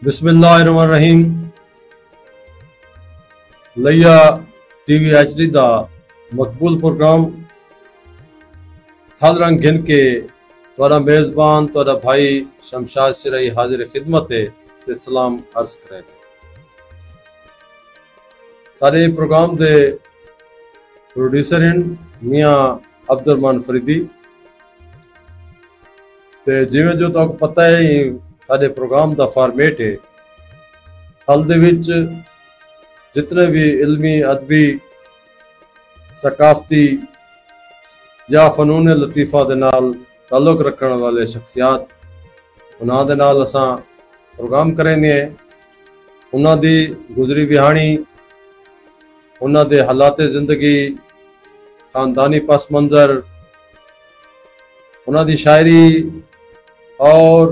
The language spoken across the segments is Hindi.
बिस्मिल्लाहिर्रहमानिर्रहीम। लैया टीवी HD दा मकबूल प्रोग्राम थाल रंग घिन के तोरा मेज़बान तोरा भाई शमशाद सिराई हाजिर खिदमत है ते सलाम अर्ज करें। सारे प्रोग्राम दे प्रोड्यूसर हैं मियाँ अब्दुर्रहमान फरीदी ते जिवें जो तो पता है साडे प्रोग्राम दा फॉर्मेट है हल दे विच जितने भी इल्मी अदबी सकाफती या फनून लतीफ़ा दे नाल ताल्लुक रखने वाले शख्सियात उन्हां दे नाल असां प्रोग्राम करेंदे हैं। उन्हां दी गुजरी बिहानी, उन्हां दे हालात ज़िंदगी, ख़ानदानी पस मंज़र, उन्हां दी शायरी और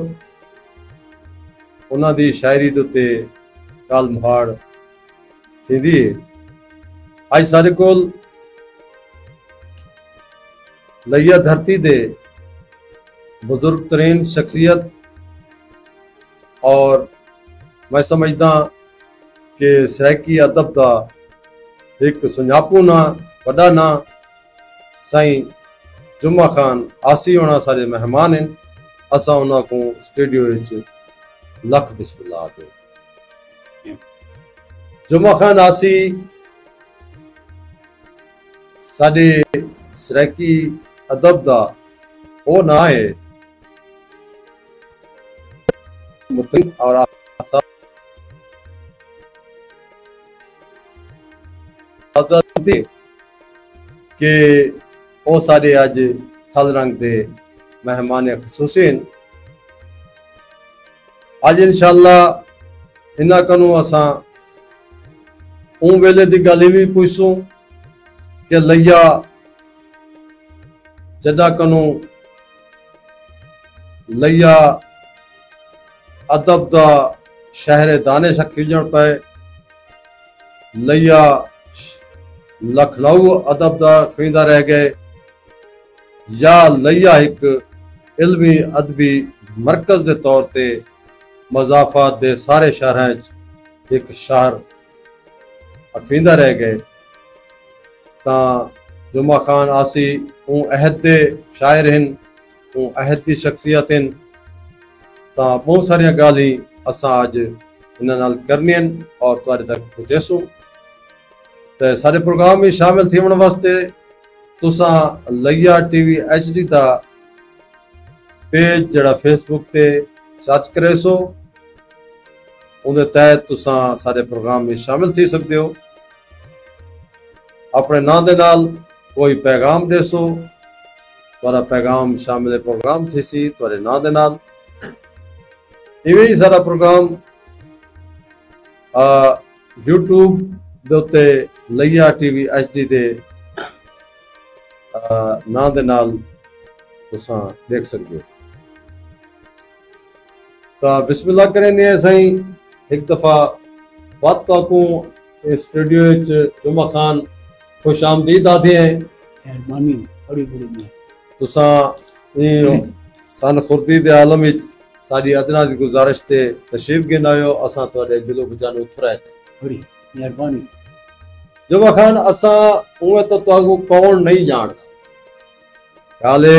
उन्हां दी शायरी दे उत्ते गाल मुहाड़ थींदी है। अज साडे कोल लैया धरती दे बुजुर्ग तरीन शख्सियत और मैं समझदा कि सराइकी अदब का एक सुञापू ना वड्डा ना साईं जुम्मा खान आसी होना सारे मेहमान हैं। असां उन्हां को स्टूडियो विच लख बिस्मिल्लाह दो। जुम्मा खान आसी साडे सराइकी अदब दा ओ ना है और के ओ साडे अज थल रंग दे मेहमान खुसूसी आज इंशाअल्लाह इन्हां कनू असां उन वेले दी गल भी पुछसूं कि लैया जदा कनू लैया अदब दा शहर दानिश खिजण पे लैया लखनऊ अदब दा खींदा रह गए या लैया एक इल्मी अदबी मरकज के तौर पे मजाफात दे सारे शहर एक शहर अखींदा रह गए ता जुम्मा खान आसी ऊँ अहद दे शायर हैं, ऊँ अहद की शख्सियत हैं। ता बहुत सारिया गाली असां अज इन्हां नाल करनी और तुहाडे तक पहुँचेसूं। तो सारे प्रोग्राम में शामिल थीवण वास्ते तुसां लैया टीवी HD दा पेज जड़ा फेसबुक ते सर्च करे सो उनके तहत तुसां सारे प्रोग्राम में शामिल थी सकते हो। अपने नाम दे नाल कोई पैगाम दे सो तुहाडा पैगाम शामिल प्रोग्राम थी सी तुहाडे नाम दे नाल। इवें ही सारा प्रोग्राम यूट्यूब दे उत्ते लैया टीवी HD दे नाम दे नाल तुसां देख सकते हो। तो बिस्मिल्लाह करेंदे हैं साईं एक दफ़ा बात ताकू स्टूडियो जुम्मा खान खुश आमदीद आदे हैं। मेहरबानी बड़ी बड़ी तुसां सन खुर्दी दे आलम विच साडी अदना दी गुजारिश ते तशरीफ गिन आयो असां तुहाडे दिलो बजानो उतराए बड़ी मेहरबानी। जुम्मा खान असां उवें तो तुहागू कौन नहीं जानदा हाले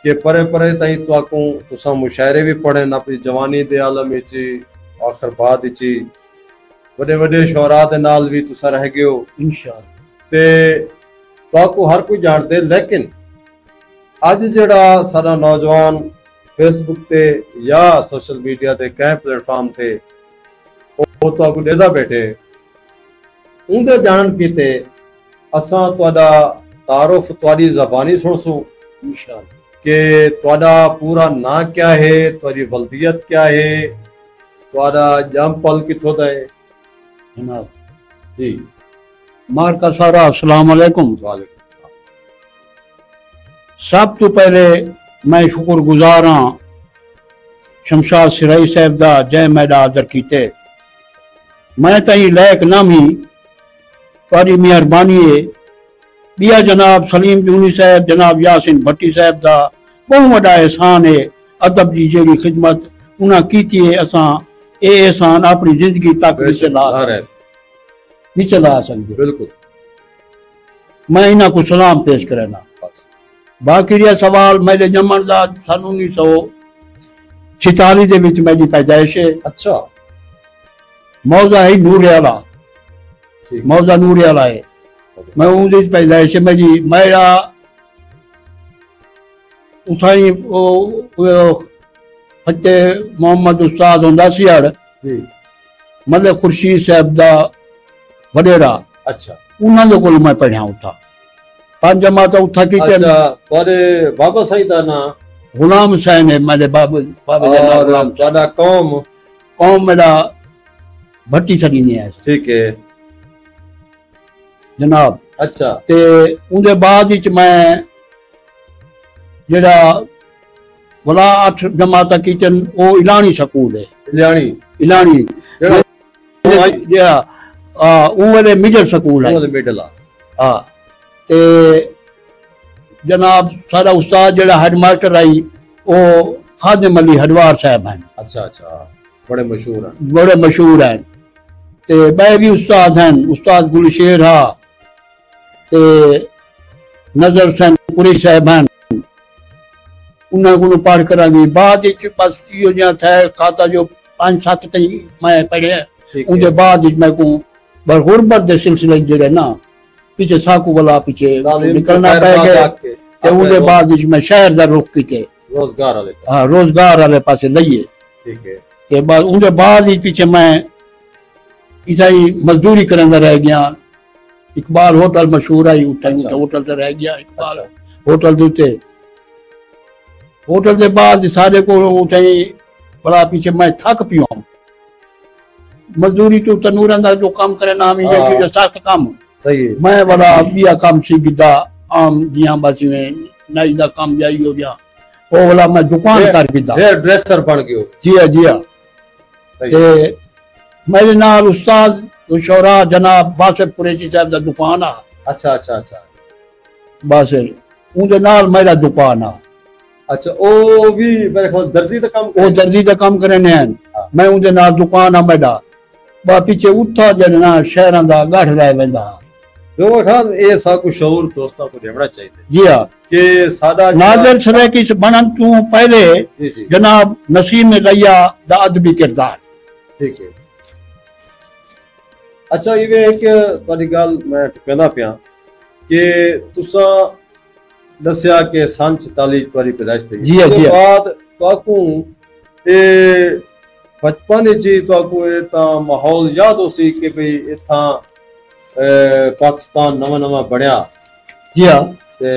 कि परे परे ताई तुहाकू तुसां मुशायरे भी पढ़न अपनी जवानी दे आलम विच आखिर बाद विच वड्डे वड्डे शोरा दे नाल भी तुसां रह गए हो इंशाअल्लाह ते तुहाकू हर कोई जानदे। लेकिन अज जड़ा सारा नौजवान फेसबुक ते या सोशल मीडिया ते कई प्लेटफॉर्म ते वो तुहाकू देदा बैठे उनदे जानन कीते असां तुहाडा तारुफ तुहाडी ज़बानी सुनसूं इंशाअल्लाह कि तुहाडा पूरा ना क्या है, तुहाडी वल्दियत क्या है, तुहाडा जम पल किथों दा है जनाब जी। मार का सारा अस्सलाम वालेकुम। सब तो पहले मैं शुक्रगुजार हाँ शमशाद सिराई साहब दा जय मैडा आदर कीते। मैं तई लैक ना ही तुहाडी मेहरबानी है। बिया जनाब सलीम जूनी साहब जनाब यासिन भट्टी साहब का बहुत वड्डा एहसान है। अदब की जी खिदमत उन्हें की है असां ये एहसान अपनी जिंदगी तक नहीं चला सकते। बिल्कुल मैं इन्हों को सलाम पेश करना। बाकी रहा सवाल मेरे जमन का सन 1946 मेरी पैदाइश है। अच्छा मौजा है नूरियाला, मौजा नूरियाला है। मैं उनकी पैदाइश है मेरी। मेरा उठाई फतेह मोहम्मद उस्ताद होंदा सी हड़ मतलब खुर्शीद साहब दा वडेरा। अच्छा उन्होंने को मैं पढ़िया उठा 5 जमात उठा की। अच्छा पर बाबा साईं दा ना गुलाम हुसैन है मेरे बाबा गुलाम साडा कौम मेरा भट्टी छड़ी नहीं है। ठीक है जनाब। अच्छा ते उनके बाद मैं जेड़ा वाला 8 जमात किचन वो इलानी स्कूल है। इलानी वाले मिडल स्कूल है। हाँ ते जनाब सारा उस्ताद जेड़ा हेडमास्टर आई वो खादिम अली हडवार साहब हैं। अच्छा अच्छा बड़े मशहूर हैं। ते मैं भी उस्ताद हैं, उस्ताद गुलशेर हा ते नजर हुसैन कुरी साहब हैं। उन्होंने पढ़ कर बाद बस यो जो था खाता जो 5-7 तई मैं पढ़े। उनके बाद मैं को गुरबत के सिलसिले जड़े ना पीछे साकू वाला पीछे निकलना पै गया। ते उनके बाद मैं शहर का रुख किए रोजगार वाले पासे लईए। ते बाद उनके बाद पीछे मैं ईसाई मजदूरी करने रह गया। इकबाल होटल मशहूर आई होटल से रह गया। इकबाल होटल के होटल के बाद सारे को बड़ा पीछे मैं थक पियो। मजदूरी तो तनूर का जो काम करे ना जो सख्त काम मैं बड़ा बिया काम सीखा आम जिया बस नाई का काम जाई हो गया वो वाला मैं दुकान कर ड्रेसर बन गयो। जी हाँ ते मेरे नाल उस्ताद शौरा जनाब वासिफ कुरैशी साहब का दुकान आ। अच्छा अच्छा अच्छा बस उनके नाल मेरा दुकान आ। अच्छा ओ भी मेरे ख्याल दर्जी का काम करने हैं। मैं उनके नाल दुकान आ मेरा बा पीछे उठा जना शहर का गठ रह वेंदा। जो खान ए साकू शऊर दोस्तों को रहना चाहिए। जी हां कि सादा नाज़िर सरेकी बनन तू पहले जनाब नसीम रैया दा अदबी किरदार। ठीक है। अच्छा ये एक तोड़ी गल मैं कहना पिया कि तुसा दसिया के सन 44 तोड़ी पैदाइश थी। जी जी बाद ताकू ए बचपन जी ताकू ए ता माहौल याद हो सी कि भाई इथा पाकिस्तान नवा बनया। जी हां ते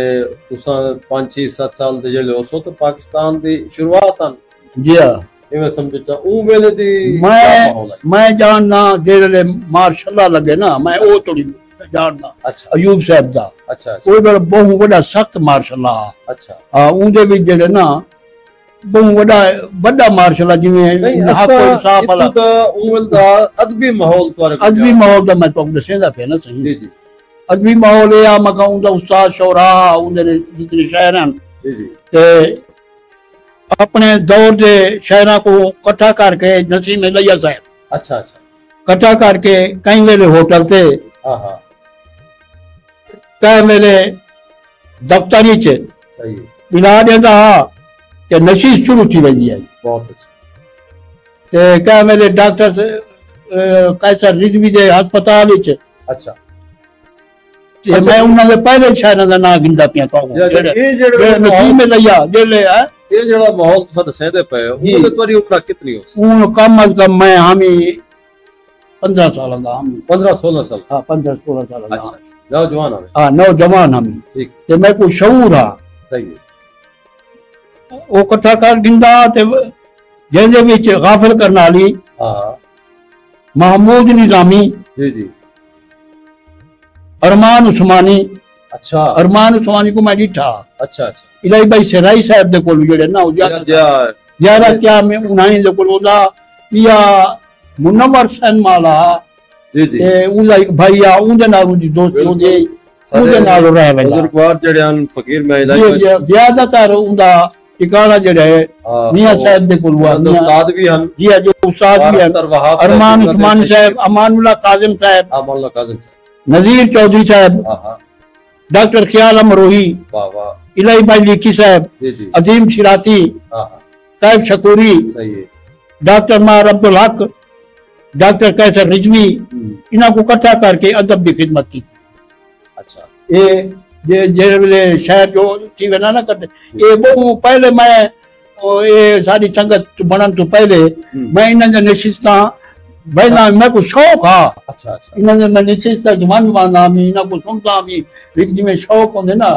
तुसा 5-6-7 साल दे जेले हो सो तो पाकिस्तान दी शुरुआत आन। जी हां इवे समझता ऊ वेले दी मैं जानना जेले मार्शल्लाह लगे ना मैं ओ थोड़ी जानना। अच्छा अयूब साहब दा। अच्छा वो बड़ा बहुत बड़ा सख्त मार्शल्लाह। अच्छा हां उनदे भी जेले ना बहुत बड़ा मार्शल्लाह जिवें हाफिज साहब वाला तो उमल दा अदबी माहौल दा मैं तो दसेंदा पे ना सही। जी जी अदबी माहौल है मका उनदा उस्ताद शौरा उनदे जितने शायर हैं जी जी ते अपने दौर के शायरा को इकट्ठा करके नसीम लैया साहब। अच्छा अच्छा इकट्ठा करके कई वेले होटल थे कई वेले दफ्तरी च सही मिला देंदा कि नशीस शुरू थी वेंदी है। बहुत अच्छा ते कई वेले डॉक्टर कैसर रिजवी दे अस्पताल च। अच्छा ते मैं उन्होंने पहले शायरा दा नाम गिनदा पिया तो ये नसीम लैया जेले है ये जड़ा माहौल तुसा दसेंदे पे उमर तोरी उम्र कितनी हो? उन कम अज कम मैं हामी 15 साल दा हामी 15-16 साल। हां 15-16 साल दा। अच्छा नौजवान हमें। हां नौजवान हामी। ठीक ते मैं को शऊर हां। सही है। ओ कथा कर गिंदा ते जेंदे विच गाफिल करन वाली हां महमूद निजामी। जी जी अरमान उस्मानी। अच्छा अरमान उस्मानी को मैं डिठा। अच्छा अच्छा इलाही भाई सिराई साहब दे कोल जेड़े ना ज्यादा क्या मैं उन्हाई दे कोल ओदा या मुनव्वर सन माला। जी जी ते उदा एक भाई आ उनदे नाल उनदी दोस्ती होंदी उनदे नाल रह वेंदा। बुजुर्गवार जेड़े अन फकीर में इलाही ज्यादातर उनदा ठिकाना जेड़े मियां साहब दे कोल हुआ उस्ताद भी हन। जी जो उस्ताद भी हैं, अरमान उस्मानी साहब, अमानुल्लाह काजिम साहब, नजीर चौधरी साहब, डॉक्टर ख्याल अमरोही, इलाही भाई लिखी साहब, अजीम शिराती, कैफ शकूरी, डॉक्टर मार अब्दुल हक, डॉक्टर कैसर रिजवी, इन्हों को इकट्ठा करके अदब की खिदमत की। अच्छा, ये शहर जो थी वे ना करते ये वो पहले मैं ये सारी संगत बनन तो पहले मैं इन्होंने नशिस्ता वैसा मैं को शौक हा। अच्छा, इन्होंने मैं नशिस्ता जवान जवान आमी इन्हों को सुनता आमी लेकिन में शौक होंगे ना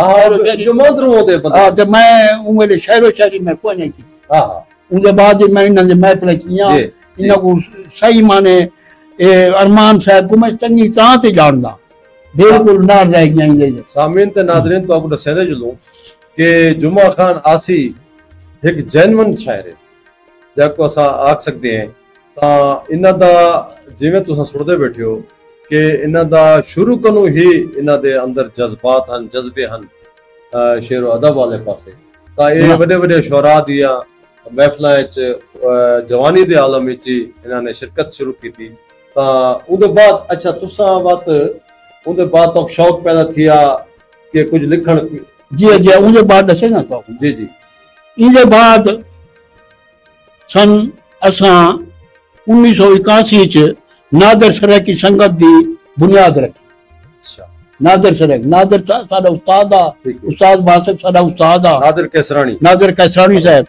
जो मोदरू होते पता तो मैं उम्र शहरों शहरी में कोई नहीं की। उनके बाद मैं इन्होंने महफिल किया इन्हों को सही माने अरमान साहब को मैं चंगी तरह से जानदा बिल्कुल ना रह गया। सामीन ते नाज़रीन तो आपको दसे दे चलूं कि जुमा खान आसी एक जेन्युइन शायर है जाको असा आख सकते हैं ता इन्हां दा जिवें तुसां सुनदे बैठे हो कि इन्हां दा शुरू कनों ही इन्हां दे अंदर जज्बात हन जज्बे हन शेर व अदब वाले पासे ता ये बड़े बड़े शुरा दिया महफिलां च जवानी दे आलम विच इन्हां ने शिरकत शुरू की थी ता उहदे बाद अच्छा तुसां बात उनके बाद तो शौक पैदा थिया कि कुछ लिखण जी जी उनके बाद दसे ना तो जी जी इनके बाद सन असा 1981 च नादर शरह की संगत दी बुनियाद रखी। अच्छा, नादर शरह नादर साडा उस्ताद उस्ताद वासिफ साडा उस्ताद नादर कैसरानी साहब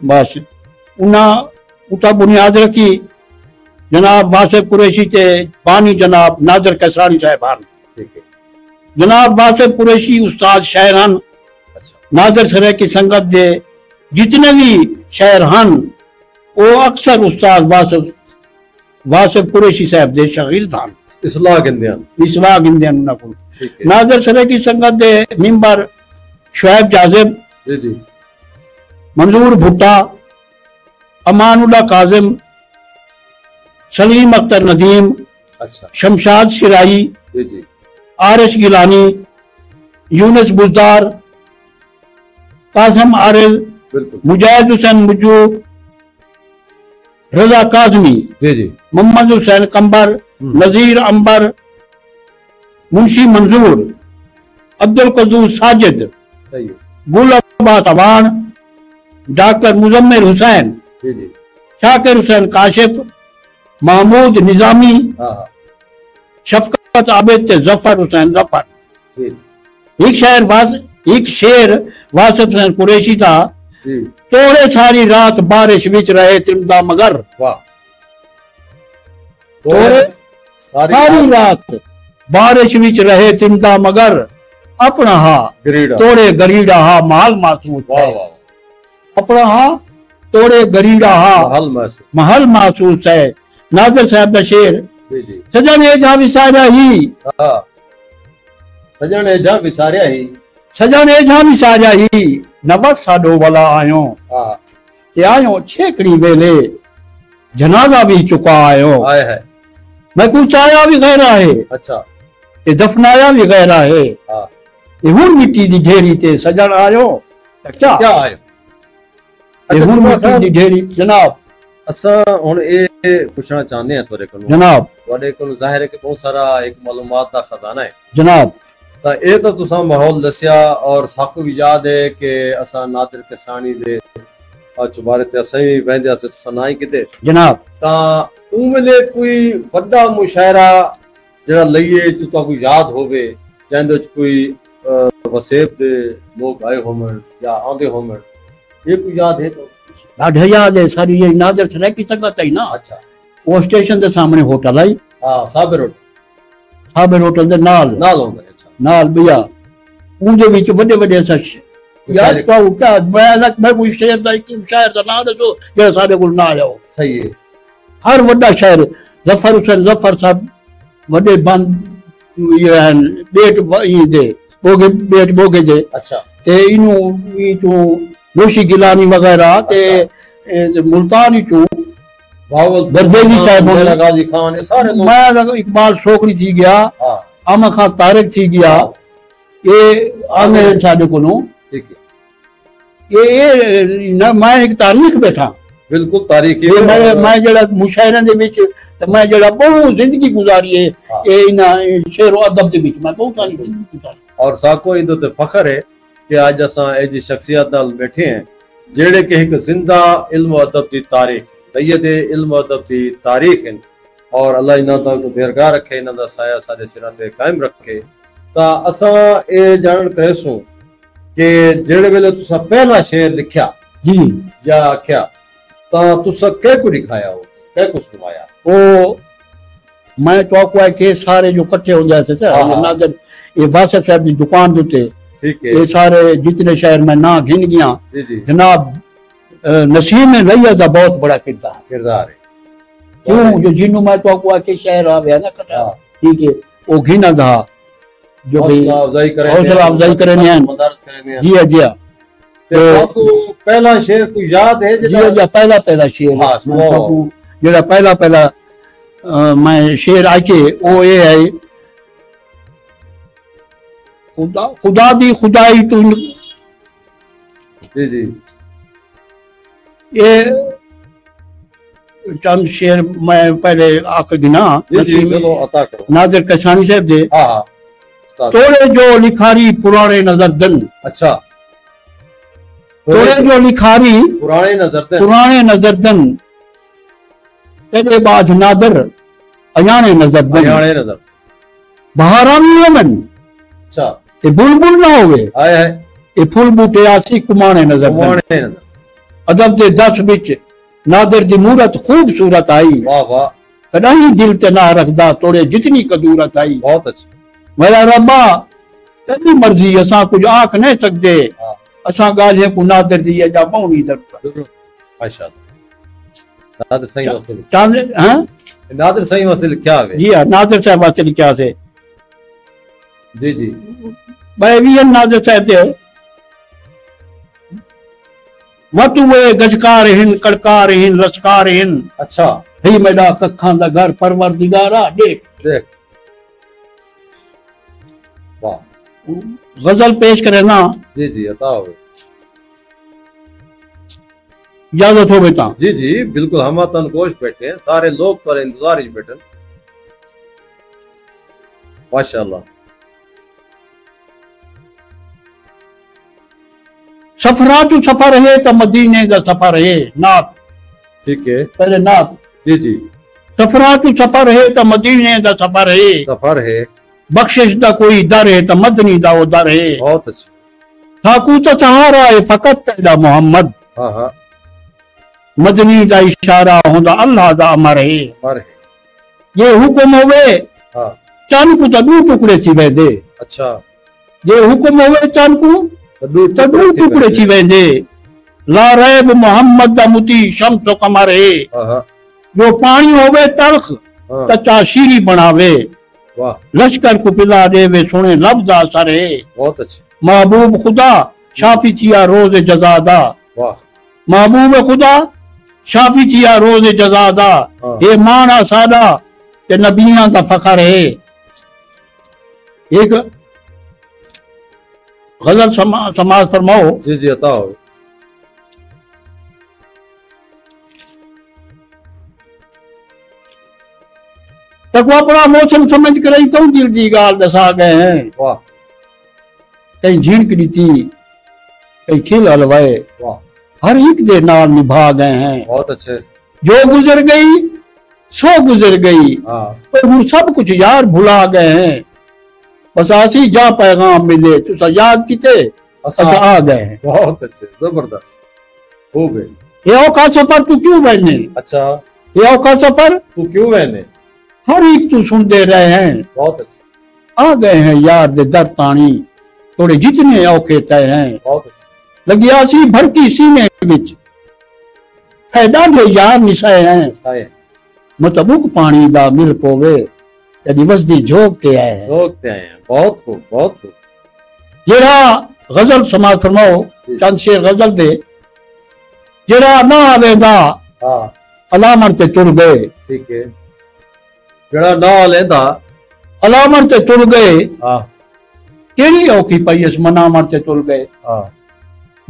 बस उन्ना उता बुनियाद रखी जनाब वासिफ कुरैशी ते बानी जनाब नादर कैसरानी साहबान जनाब वासिफ कुरैशी उस्ताद शायर हन। नादर शरह की संगत दे जितने भी शायर हन वो अक्सर उस्ताद वासिफ कुरैशी साहब दे शागिर्द हन इसलाह गिंदियान ना को नादर शरह की संगत दे मिंबर शुएब जाजिब मंजूर भुट्टा अमानुल्लाह काजिम सलीम अख्तर नदीम शमशाद शिराई आरिश गिलानी यूनुस बुज़दार कासिम आरिज मुजाहिद हुसैन मुज्जू रजा काजमी मोहम्मद हुसैन कंबर नजीर अंबर मुंशी मंजूर अब्दुल कदूस साजिद गुल अब्बास अवान डॉक्टर मुजम्मिल हुसैन शाकिर हुसैन काशिफ महमूद निजामी शफकत आबिद जफर हुसैन जफर एक शेर वासिफ हुसैन कुरैशी था तोड़े सारी रात बारिश विच रहे त्रिमदा मगर तोड़े सारी रात बारिश विच रहे त्रिमदा मगर अपना हा तोड़े गरीड़ा हा महल महसूस अपना हा तोड़े गरीड़ा हा महल महसूस है। नादर साहब का शेर सजन ए जा विसारिया ही नवस साडो वाला आयो ते आयो छेकड़ी वेले जनाजा भी चुका आयो मैं कुछ आया भी गैरा है अच्छा ते दफनाया भी गैरा है ये हुन मिट्टी दी ढेरी ते सजन आयो क्या आयो ये हुन मिट्टी दी ढेरी जनाब असा हुन ए पूछना चाहते हैं तोरे को जनाब तोरे को जाहिर है कि बहुत सारा एक मालूमात दा खजाना है जनाब ता ए तो तुसा माहौल दसिया और साकू भी याद है कि असा नादिर किसानी दे और चुबारे ते सही वेंदे से तुसा ना ही किते जनाब ता उमले कोई वड्डा मुशायरा जड़ा लईए जो तो कोई याद होवे जेंदे कोई वसेब दे लोग आए होमन या आंदे होमन ये कोई याद है तो ढाढा याद है सारी ये नादर शरह की संगत है ना। अच्छा वो स्टेशन के सामने होटल आई हां साबिर होटल दे नाल होंगे अच्छा नाल भैया उनके बीच बड़े बड़े सच याद तो क्या मैं कोई शेर दा कि शायर दा नाम दसो जे साडे कोल ना आया हो सही है हर बड़ा शायर जफर हुसैन जफर साहब बड़े बंद ये बेट ये दे बोगे बेट बोगे दे अच्छा ते इनु ई तो नौशी गिलानी वगैरह ते मुल्तानी चो बरदेली साहब गाजी खान ये सारे लोग मैं इकबाल शोकरी थी गया आमा खान तारिक थी गया ये आने साडे को ठीक है ये ना मैं एक तारीख बैठा बिल्कुल तारीखी ये मैं जड़ा मुशायरे दे विच ते मैं जड़ा बहुत जिंदगी गुजारी है ए इना शेर और अदब दे विच मैं बहुत सारी जिंदगी गुजारी और साको इदो ते फखर है कि आज असा ऐसी शख्सियत नाल बैठे हैं जेड़े के एक जिंदा इल्म और अदब की तारीख दइए दे इल्म और अदब की तारीख है और अल्लाह इना दा को दीर्घा रखे इना दा साया सारे सिरां ते कायम रखे ता असा ए जानन करेसू कि जेड़े वेले तुसा पहला शेर लिखया जी या आख्या ता तुसा के को दिखाया हो के को सुनाया ओ मैं तो को के सारे जो इकट्ठे हो जाते थे नादर ये वासिफ साहब की दुकान दुते ठीक है ये सारे जितने शहर में ना गिन गया जी जी जनाब नसीम में लैया दा बहुत बड़ा किरदार है क्यों जो जिन्नू मैं तो को के शहर आवे ना कटा ठीक है ओ गिना दा जो भी हौसला अफजाई करे ने जी जी तो आपको पहला शेर को याद है जी पहला शेर जेड़ा पहला मैं शेर आके वो ये है खुदा दी खुदाई तू जी जी ये चंद शेर मैं पहले आके गिना नादिर कशानी साहब दे तोड़े जो लिखारी पुराने नजर दन अच्छा तोड़े जो लिखारी पुराने नजर दन तेरे बाज नादर अयाने नजर दन बहारा मन अच्छा ते बुलबुल ना होवे आए है ए फुल बूटे आसी कुमाने नजर दन अदब दे 10 विच नादर दी मूरत खूबसूरत आई वाह वाह कदाई दिल ते ना रखदा तोड़े जितनी कदूरत आई बहुत अच्छा मेरा रब्बा तेरी मर्जी असा कुछ आख नहीं सकते असा गालियां को नादर दी जा पौनी सकता माशाअल्लाह नादर सही वास्ते चांद हां नादर सही वास्ते लिखा है जी हां नादर साहब वास्ते लिखा से जी जी भाई वी नादर साहब दे वतुए गजकार हिन कड़कार हिन रसकार हिन अच्छा ही मेरा कखां दा घर परवरदिगारा देख देख वाह गजल पेश करे ना जी जी अता हो इजाजत हो बेटा जी जी बिल्कुल हम तनकोश बैठे हैं सारे लोग पर इंतजार ही बैठे माशाल्लाह सफरा तू सफर है तो मदीने का सफर है नात ठीक है पहले नात जी जी सफरा तू सफर है तो मदीने का सफर है बख्शिश दा कोई दर है तो मदनी दा वो दर है बहुत अच्छा ठाकू तो सहारा है फकत तेरा मोहम्मद हाँ हाँ मदनी दा इशारा होंदा अल्लाह दा अमर है ये हुक्म होवे हाँ चंद को तो 2 टुकड़े थी वेंदे अच्छा ये हुक्म होवे चंद को तो 2 टुकड़े थी वेंदे ला रैब मोहम्मद दा मुती शम्स कमर है जो पानी होवे तलख तो चाशीरी बनावे लश्कर को पिला दे वे सुने लफ्जा सर है बहुत अच्छे महबूब खुदा शाफी थिया रोज जजादा महबूब खुदा शाफी थिया रोज जजादा ये माना सादा ते नबियां दा फखर है एक गजल समाज फरमाओ जी जी अता हो तकवा अपना मौसम समझ कर ही तो दिल दी गाल दसा गए हैं वाह कहीं झीणक दी कहीं खिल हलवाए हर एक दे नाल निभा गए हैं बहुत अच्छे जो गुजर गई सो गुजर गई पर हम सब कुछ यार भुला गए हैं बस आसी जा पैगाम मिले तुसा याद किते असा आ गए हैं बहुत अच्छे जबरदस्त हो गए ये औखा सफर तू क्यों बहने अच्छा ये औखा सफर तू क्यों बहने हर एक तू सुनते रहे हैं बहुत अच्छे आ गए हैं यार दे दर तानी थोड़े जितने औखे तय हैं बहुत अच्छे लगिया सी भड़की सीने विच फायदा दे यार निसाए हैं मतबुक पानी दा मिल पोवे तेरी वसदी झोंकते आए हैं बहुत खूब बहुत खूब जेरा गजल समाज फरमाओ चंद शेर गजल दे जेरा ना आवेदा हां अलामत ते तुर गए ठीक है जेड़ा ना लेंदा अलामत ते तुर गए हां केड़ी औखी पई इस मनामत ते तुर गए हां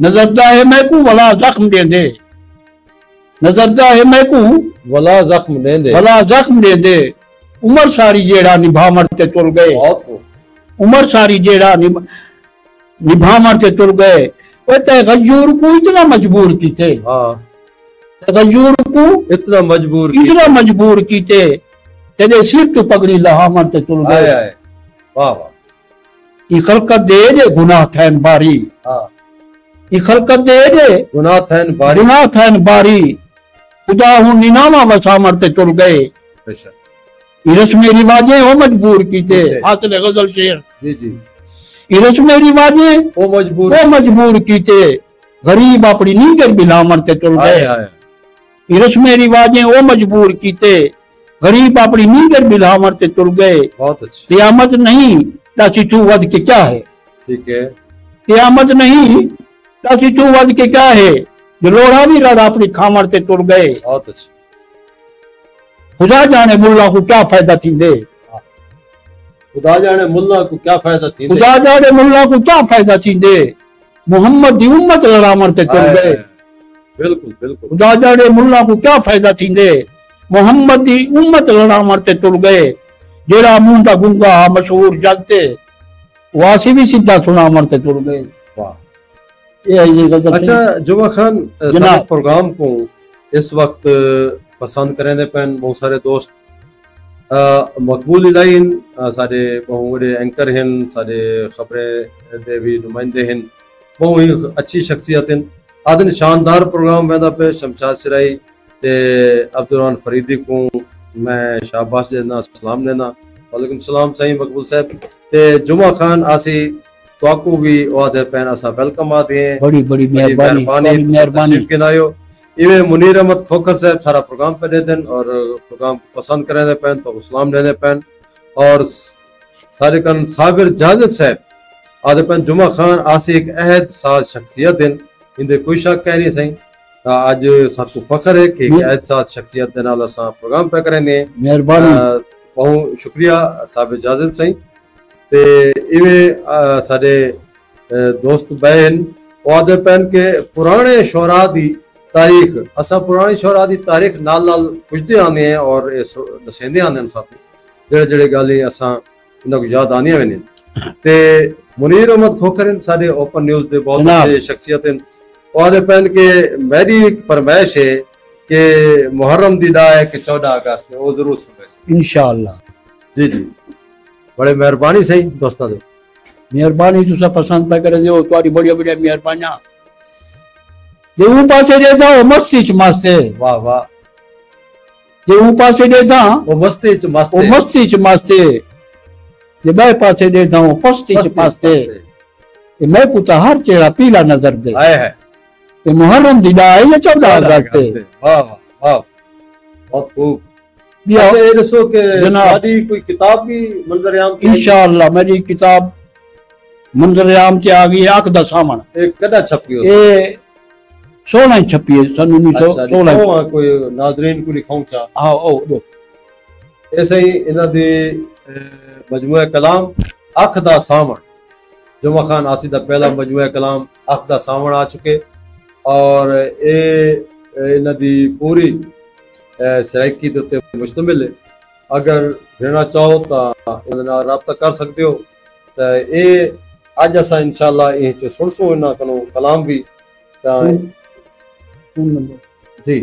नजरदा है मैं को वला जख्म दे दे नजरदा है मैं को वला जख्म देंदे भला जख्म दे दे उमर सारी जेड़ा निभामर ते तुल गए बहुत खूब उमर सारी जेड़ा निभामर ते तुल गए वो ते गयूर को इतना मजबूर कीते हाँ गयूर को इतना मजबूर इतना मजबूर कीते तेरे सिर तो पगड़ी लहामर ते तुल आए गए आए वाह वाह ई खलकत दे गुनाह थैन बारी हाँ ई खलकत दे गुनाह थैन बारी गुनाह थैन बारी खुदा हूं निनामा वसामर ते तुल गए बेशक ई रस्म रिवाजें वो मजबूर कीते हासिल गजल शेर जी जी ई रस्म रिवाजें वो मजबूर वो मजबूर कीते गरीब अपनी नीगर बिलामर ते तुल आए गए आए ई रस्म रिवाजें वो मजबूर कीते गरीब अपनी नीगर बिलामर ते तुल गए बहुत अच्छी क़यामत नहीं दासी तू वद के क्या है ठीक है क़यामत नहीं दासी तू वद के क्या है जो लोड़ा भी रड़ा अपनी खामर ते तुल गए बहुत अच्छी खुदा जाने मुल्ला को क्या फायदा थींदे खुदा जाने मुल्ला को क्या फायदा थी खुदा जाने मुल्ला को क्या फायदा थींदे मोहम्मद दी उम्मत लड़ामर ते तुल गए बिल्कुल बिल्कुल खुदा जाने मुल्ला को क्या फायदा थींदे मोहम्मद दी उम्मत लड़ामर ते तुल गए जेड़ा मुंह दा गुंगा मशहूर जगते वासी भी सीधा सुना मरते तुल गए वाह ये गजल अच्छा जुमा खान जनाब। सारे प्रोग्राम को इस वक्त पसंद करें पैन बहुत सारे दोस्त मकबूल इलाइन सारे बहुत बड़े एंकर हैं सारे खबरें दे भी नुमाइंदे हैं बहुत ही अच्छी शख्सियत हैं आदन शानदार प्रोग्राम वेंदा पे शमशाद सिराई ते अब्दुलरहमान फरीदी को मैं शाबाश देना सलाम देना वालेकुम सलाम सही मकबूल साहब ते जुमा खान आसी तो भी वादे पैन असा वेलकम आते हैं बड़ी बड़ी मेहरबानी बड़ी मेहरबानी के नायो इवे मुनीर अहमद खोखर साहब सारा प्रोग्राम पे देते हैं और प्रोग्राम पसंद करें दे पैन तो सलाम देने पैन और सारे कन साबिर जाजिब साहब आदे पैन जुमा खान आसी एक अहद साज शख्सियत हैं इंदे कोई शक कह नहीं सही आज साकू फखर है कि अहद साज शख्सियत दे नाल असा प्रोग्राम पे करेंगे मेहरबानी बहुत शुक्रिया साबिर जाजिब सही ते इवे सारे दोस्त बहन वादे पैन के पुराने शोरा दी तारीख असा पुरानी शोरा दी तारीख नाल नाल पुछदे आने हैं और दसेंदे आने साकू जेड़े जेड़े गाली असा इन्हां को याद आनियां वेने ते मुनीर अहमद खोखर सारे ओपन न्यूज़ दे बहुत अच्छे शख्सियत हैं वादे पैन के मेरी एक फरमाइश है कि मुहर्रम दी डा है कि 14 अगस्त वो जरूर सुने इंशाअल्लाह जी जी बड़े मेहरबानी सही दोस्तों दे मेहरबानी तुसा पसंद पे करे जो तुम्हारी बढ़िया बढ़िया मेहरबानियां जे ऊ पासे देता वो मस्ती च मस्ते वाह वाह जे ऊ पासे देता वो मस्ती च मस्ते वो मस्ती च मस्ते जे बे पासे देता वो पस्ती च मस्ते ये मैं पुता हर चेहरा पीला नजर दे आए है ये मुहर्रम दी डा है ये 14 अगस्त वाह वाह वाह बहुत खूब दिया अच्छा ये दसो के जनाब। शादी कोई किताब भी मंजर आम इंशाअल्लाह मेरी किताब मंजर आम च आ गई आंख दा सामन एक कदा छपी हो ये 16 छपी है सन 1916 कोई नाजरीन को लिखाऊं चा हाँ ओ दो ऐसे ही इन्हां दे मजमूआ कलाम अख दा सामन जुमा खान आसी दा पहला मजमूआ कलाम अख दा सामन आ चुके और ये इन्हां दी पूरी सराइकी के उत्ते मुश्तमिल है अगर भेजना चाहो तो रबता कर सकते हो तो ये अज असा इंशाल्लाह ये जो सुनसो इन्हां कनो कलाम भी जी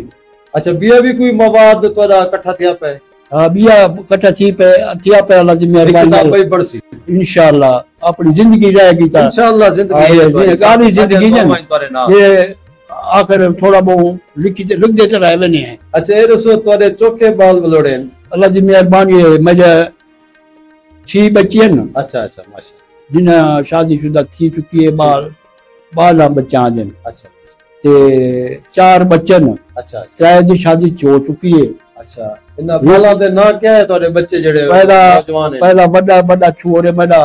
अच्छा बिया भी कोई मवाद तोड़ा इकट्ठा थिया पे हाँ बिया कट्ठा थी पे थिया पे अल्लाह दी किताब मेहरबानी भाई बढ़सी इंशाअल्लाह अपनी जिंदगी रहेगी ता इंशाल्लाह जिंदगी हाँ, है ये गाली जिंदगी है। तोरे नाम ये आखिर थोड़ा बहुत लिख देते रहे बने हैं अच्छा ये दसो तोरे चोखे बाल बलोड़े अल्लाह दी मेहरबानी है मेरे 6 बच्चे हैं अच्छा अच्छा माशा जिन्हें शादीशुदा थी चुकी है बाल 12 बच्चा दिन अच्छा ते 4 बच्चे न अच्छा चाहे दी शादी हो चुकी है अच्छा इन्हां बालां दे ना क्या है तोरे बच्चे जेड़े नौजवान हैं पहला बड़ा बड़ा छोर है मेरा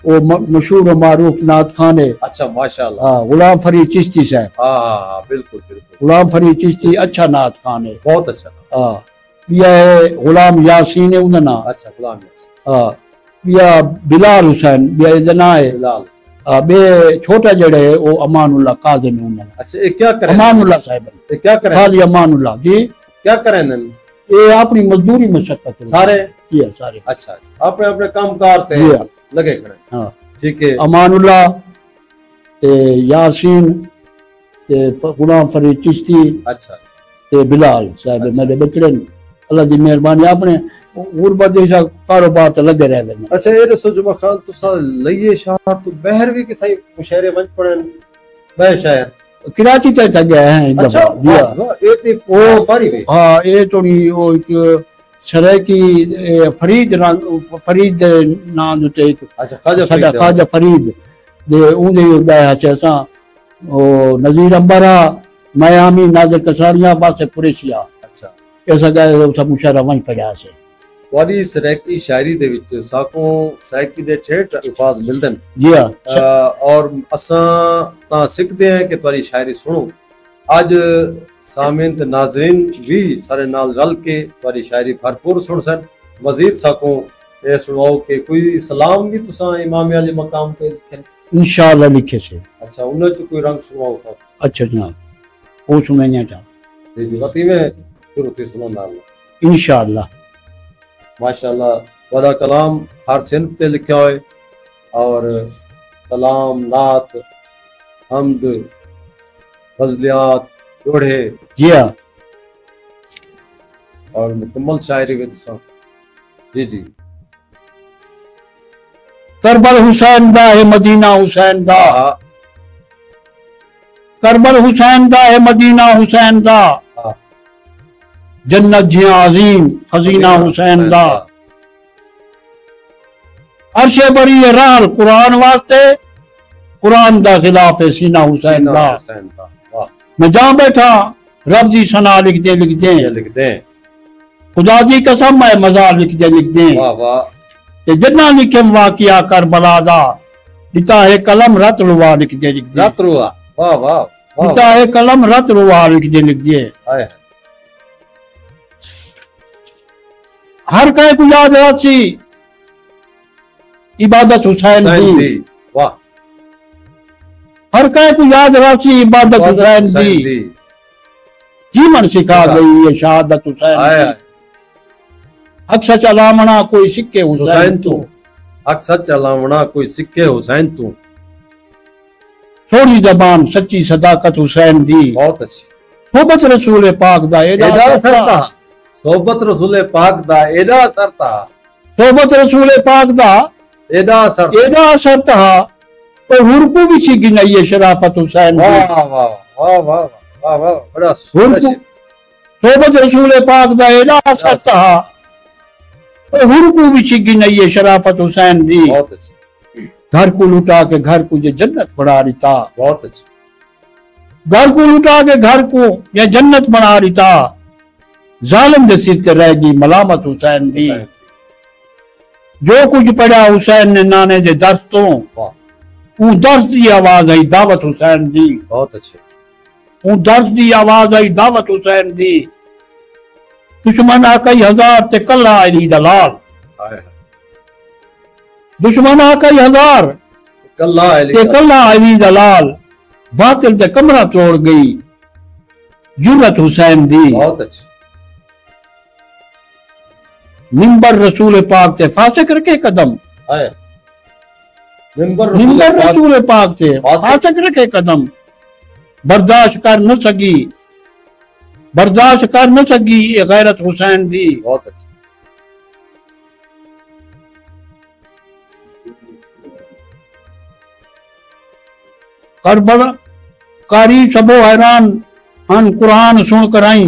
वो मशहूर और मारूफ नात खान है अच्छा माशाल्लाह हाँ गुलाम फरीद चिश्ती साहब हाँ बिल्कुल बिल्कुल गुलाम फरीद चिश्ती अच्छा नात खान है बहुत अच्छा हाँ यह है गुलाम यासीन है उनका नाम अच्छा गुलाम यासीन हाँ यह बिलाल हुसैन यह इतना है बिलाल बे छोटा जड़े वो अमानुल्लाह काज़िम उन्हें अच्छा ये क्या करें अमानुल्लाह साहब ये क्या करें खाली अमानुल्लाह जी क्या करें ये अपनी मजदूरी मशक्कत सारे जी सारे अच्छा अच्छा अपने अपने काम कारते जी लगे खड़े हाँ ठीक है अमानुल्लाह ते यासीन ते गुलाम फरीद चिश्ती अच्छा ते बिलाल साहब मेरे बचड़े अल्लाह दी मेहरबानी अपने गुरबत जैसा कारोबार तो लगे रह वेंदे अच्छा ये दसो जुमा खान तुसा लइए शहर तो बहर भी किथाई मुशहरे वंज पड़न बह शहर कराची तक गया है एक अच्छा दफा जी हाँ। वाह ये ते ओ बारी वे हाँ ये थोड़ी वो एक सरायकी फरीद फरीद नाम उते एक अच्छा खाजा साडा फरीद ख्वाजा फरीद दे उंदे गया से असा ओ नजीर अंबरा मयामी नाज़र कसारिया पासे पुरेशिया अच्छा ऐसा गया सब मुशहरा वहीं पढ़िया से वाली सरायकी शायरी दे विच साको सरायकी दे ठेठ अल्फाज मिलदन जी हाँ और असा ता सिखदे हैं कि तुम्हारी शायरी सुनो आज सामिन ते नाजरीन भी सारे नाल रल के तुम्हारी शायरी भरपूर सुन सन मजीद साको ये सुनाओ कि कोई सलाम भी तुसा इमाम अली मकाम पे लिखन इंशाअल्लाह लिखे से अच्छा उन च कोई रंग सुनाओ सा अच्छा जनाब वो सुनाइया था जी जी वती में शुरू थी सुनो नाल इंशाअल्लाह माशाल्लाह वाला कलाम हर सिंध ते लिखा हुए और कलाम नात हमद फजलियात जोड़े जी हाँ और मुकम्मल शायरी के तुसा जी जी करबल हुसैन दा है मदीना हुसैन दा हाँ करबल हुसैन दा है मदीना हुसैन दा हाँ जन्नत जिया अजीम खजीना हुसैन दा अरशे बरी है राल कुरान वास्ते कुरान दा खिलाफ है सीना हुसैन दा हुसैन दा वाह मैं जहां बैठा रब जी सना लिख दे ये लिख दे खुदा जी कसम है मजार लिख दे वाह वाह ते जिन्ना लिखे वाकिया करबला दा लिता है कलम रत रुआ लिख दे रात रुआ वाह वाह वाह लिता है कलम रत रुआ लिख दे हाय हर कहे को याद राची इबादत हुसैन हुसैन दी दी वाह हर कहे को याद राची इबादत हुसैन दी जीवन सिखा गई ये शहादत हुसैन हाय दी अक्सर चलामना कोई सिक्के हुसैन हुसैन तू तू अक्सर चलावना कोई सिक्के हुसैन तू थोड़ी जबान सच्ची सदाकत हुसैन दी बहुत अच्छी सोबत रसूल पाक दा एदा एदा सरता सरता सोबत रसूल पाक दा एदा सरता सोबत रसूल पाक दा एदा सरता एदा सरता तो हुरकू भी सी गिनाई है शराफत हुसैन दी वाह वाह वाह वाह वाह वाह बड़ा हुरकू सोबत रसूल पाक दा एदा सरता तो हुरकू भी सी गिनाई है शराफत हुसैन दी बहुत अच्छी घर को लुटा के घर को ये जन्नत बना रिता बहुत अच्छी घर को लुटा के घर को ये जन्नत बना रिता जालिम दे सिर ते रहेगी मलामत हुसैन दी जो कुछ पढ़ा हुसैन ने नाने दे दर्द तो वाह ऊ दर्द दी आवाज आई दावत हुसैन दी बहुत अच्छे ऊ दर्द दी आवाज आई दावत हुसैन दी दुश्मन आ कई हजार ते कल्ला आई दलाल हाय हाय दुश्मन आ कई हजार कल्ला अली ते कल्ला आई दलाल बातिल ते कमरा तोड़ गई जुर्रत हुसैन दी बहुत अच्छी मिंबर रसूल पाक ते फासिक रखे कदम हाय मिंबर मिंबर पाक रसूल पाक ते फासिक फासिक रखे कदम बर्दाश्त कर न सकी बर्दाश्त कर न सकी ये गैरत हुसैन दी बहुत अच्छी करबला कारी सबो हैरान अन कुरान सुन कर आई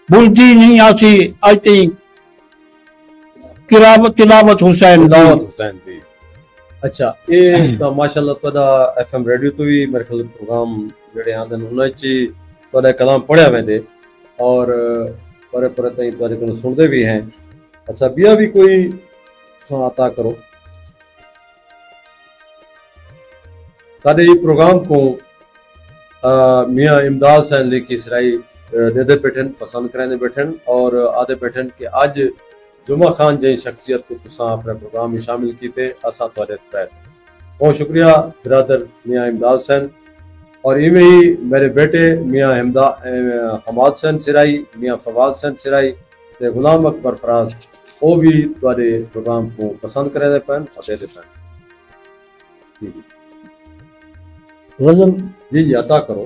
बुलदी नहीं आसी आती तिलावत हुसैन दी दावत हुसैन दी अच्छा ये तो माशाल्लाह तोड़ा एफएम रेडियो तो भी मेरे ख्याल प्रोग्राम जेड़े आंदे न उन्हां च तोड़ा कलाम पढ़या वेंदे और परे परे ताईं तोड़े को सुनदे भी हैं अच्छा बिया भी कोई अता करो तारे ये प्रोग्राम को मियाँ इमदाद सैन लिखी सराई देदे बैठन पसंद करेंदे बैठन और आदे बैठन कि आज जुमा खान जी शख्सियत तुसा अपने प्रोग्राम में शामिल कीते असा तुहाडे तहत बहुत शुक्रिया बिरादर मियाँ इमदाद हुसैन। और इवें ही मेरे बेटे मियाँ हमाद हुसैन सिराई, मियाँ फवाद हुसैन सिराई ते गुलाम अकबर फराज वो भी तुहाडे प्रोग्राम को पसंद करे पैन और दे पैन। गजल जी जी अता करो।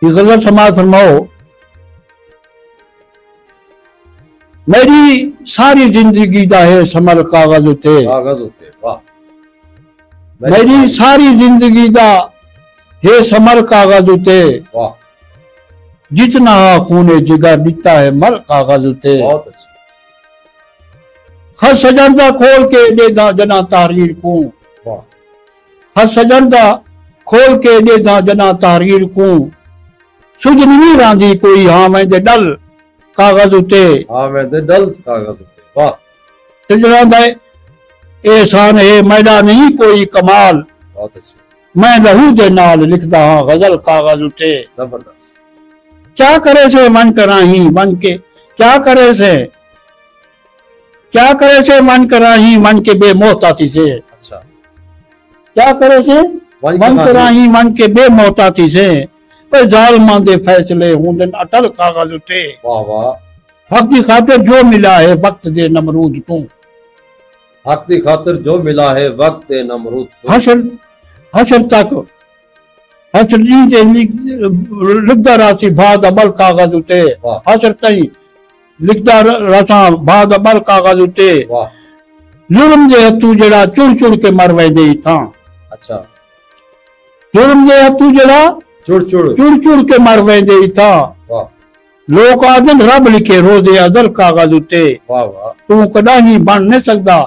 ये गजल समाज फरमाओ। मेरी सारी जिंदगी दा है समर कागज उते, कागज उते, वाह। मेरी सारी जिंदगी दा है समर कागज उते, वाह। जितना खूने जिगर दिता है मर कागज उते। बहुत अच्छा। हर सजरदा खोल के देदा जना तारीर को, वाह। हर सजरदा खोल के देदा जना तारीर को, सुझ नहीं रांधी कोई हाँ मैं दे डल कागज उते, हाँ मैं दे डल कागज उते, वाह। तुझरा दे एहसान है मैदा नहीं कोई कमाल, बहुत अच्छा। मैं लहू दे नाल लिखदा हाँ गजल कागज उते। जबरदस्त। क्या करे से मन कराही मन के, क्या करे से मन कराही मन के बेमोहताती से। अच्छा। क्या करे से मन कराही मन के बेमोहताती से, पर जालिमां दे फैसले हुंदन अटल कागज उते। वाह वाह। हक दी खातिर जो मिला है वक्त दे नमरूद तू, हक दी खातिर जो मिला है वक्त दे नमरूद तू। हशर तक हशर दी लिखदा रासी बाद अमल कागज उते, हशर ताईं लिखदा रसा बाद अमल कागज उते। वाह। जुल्म दे हथू जड़ा चुड़ चुड़ के मर वेंदे था। अच्छा। जुल्म दे हथू जड़ा चुड़ चुड़ के मर वेंदे था। वाह। लोग आदन रब लिखे रोजे अदल कागज उते, वाह वाह। तू कदा ही बन नहीं सकदा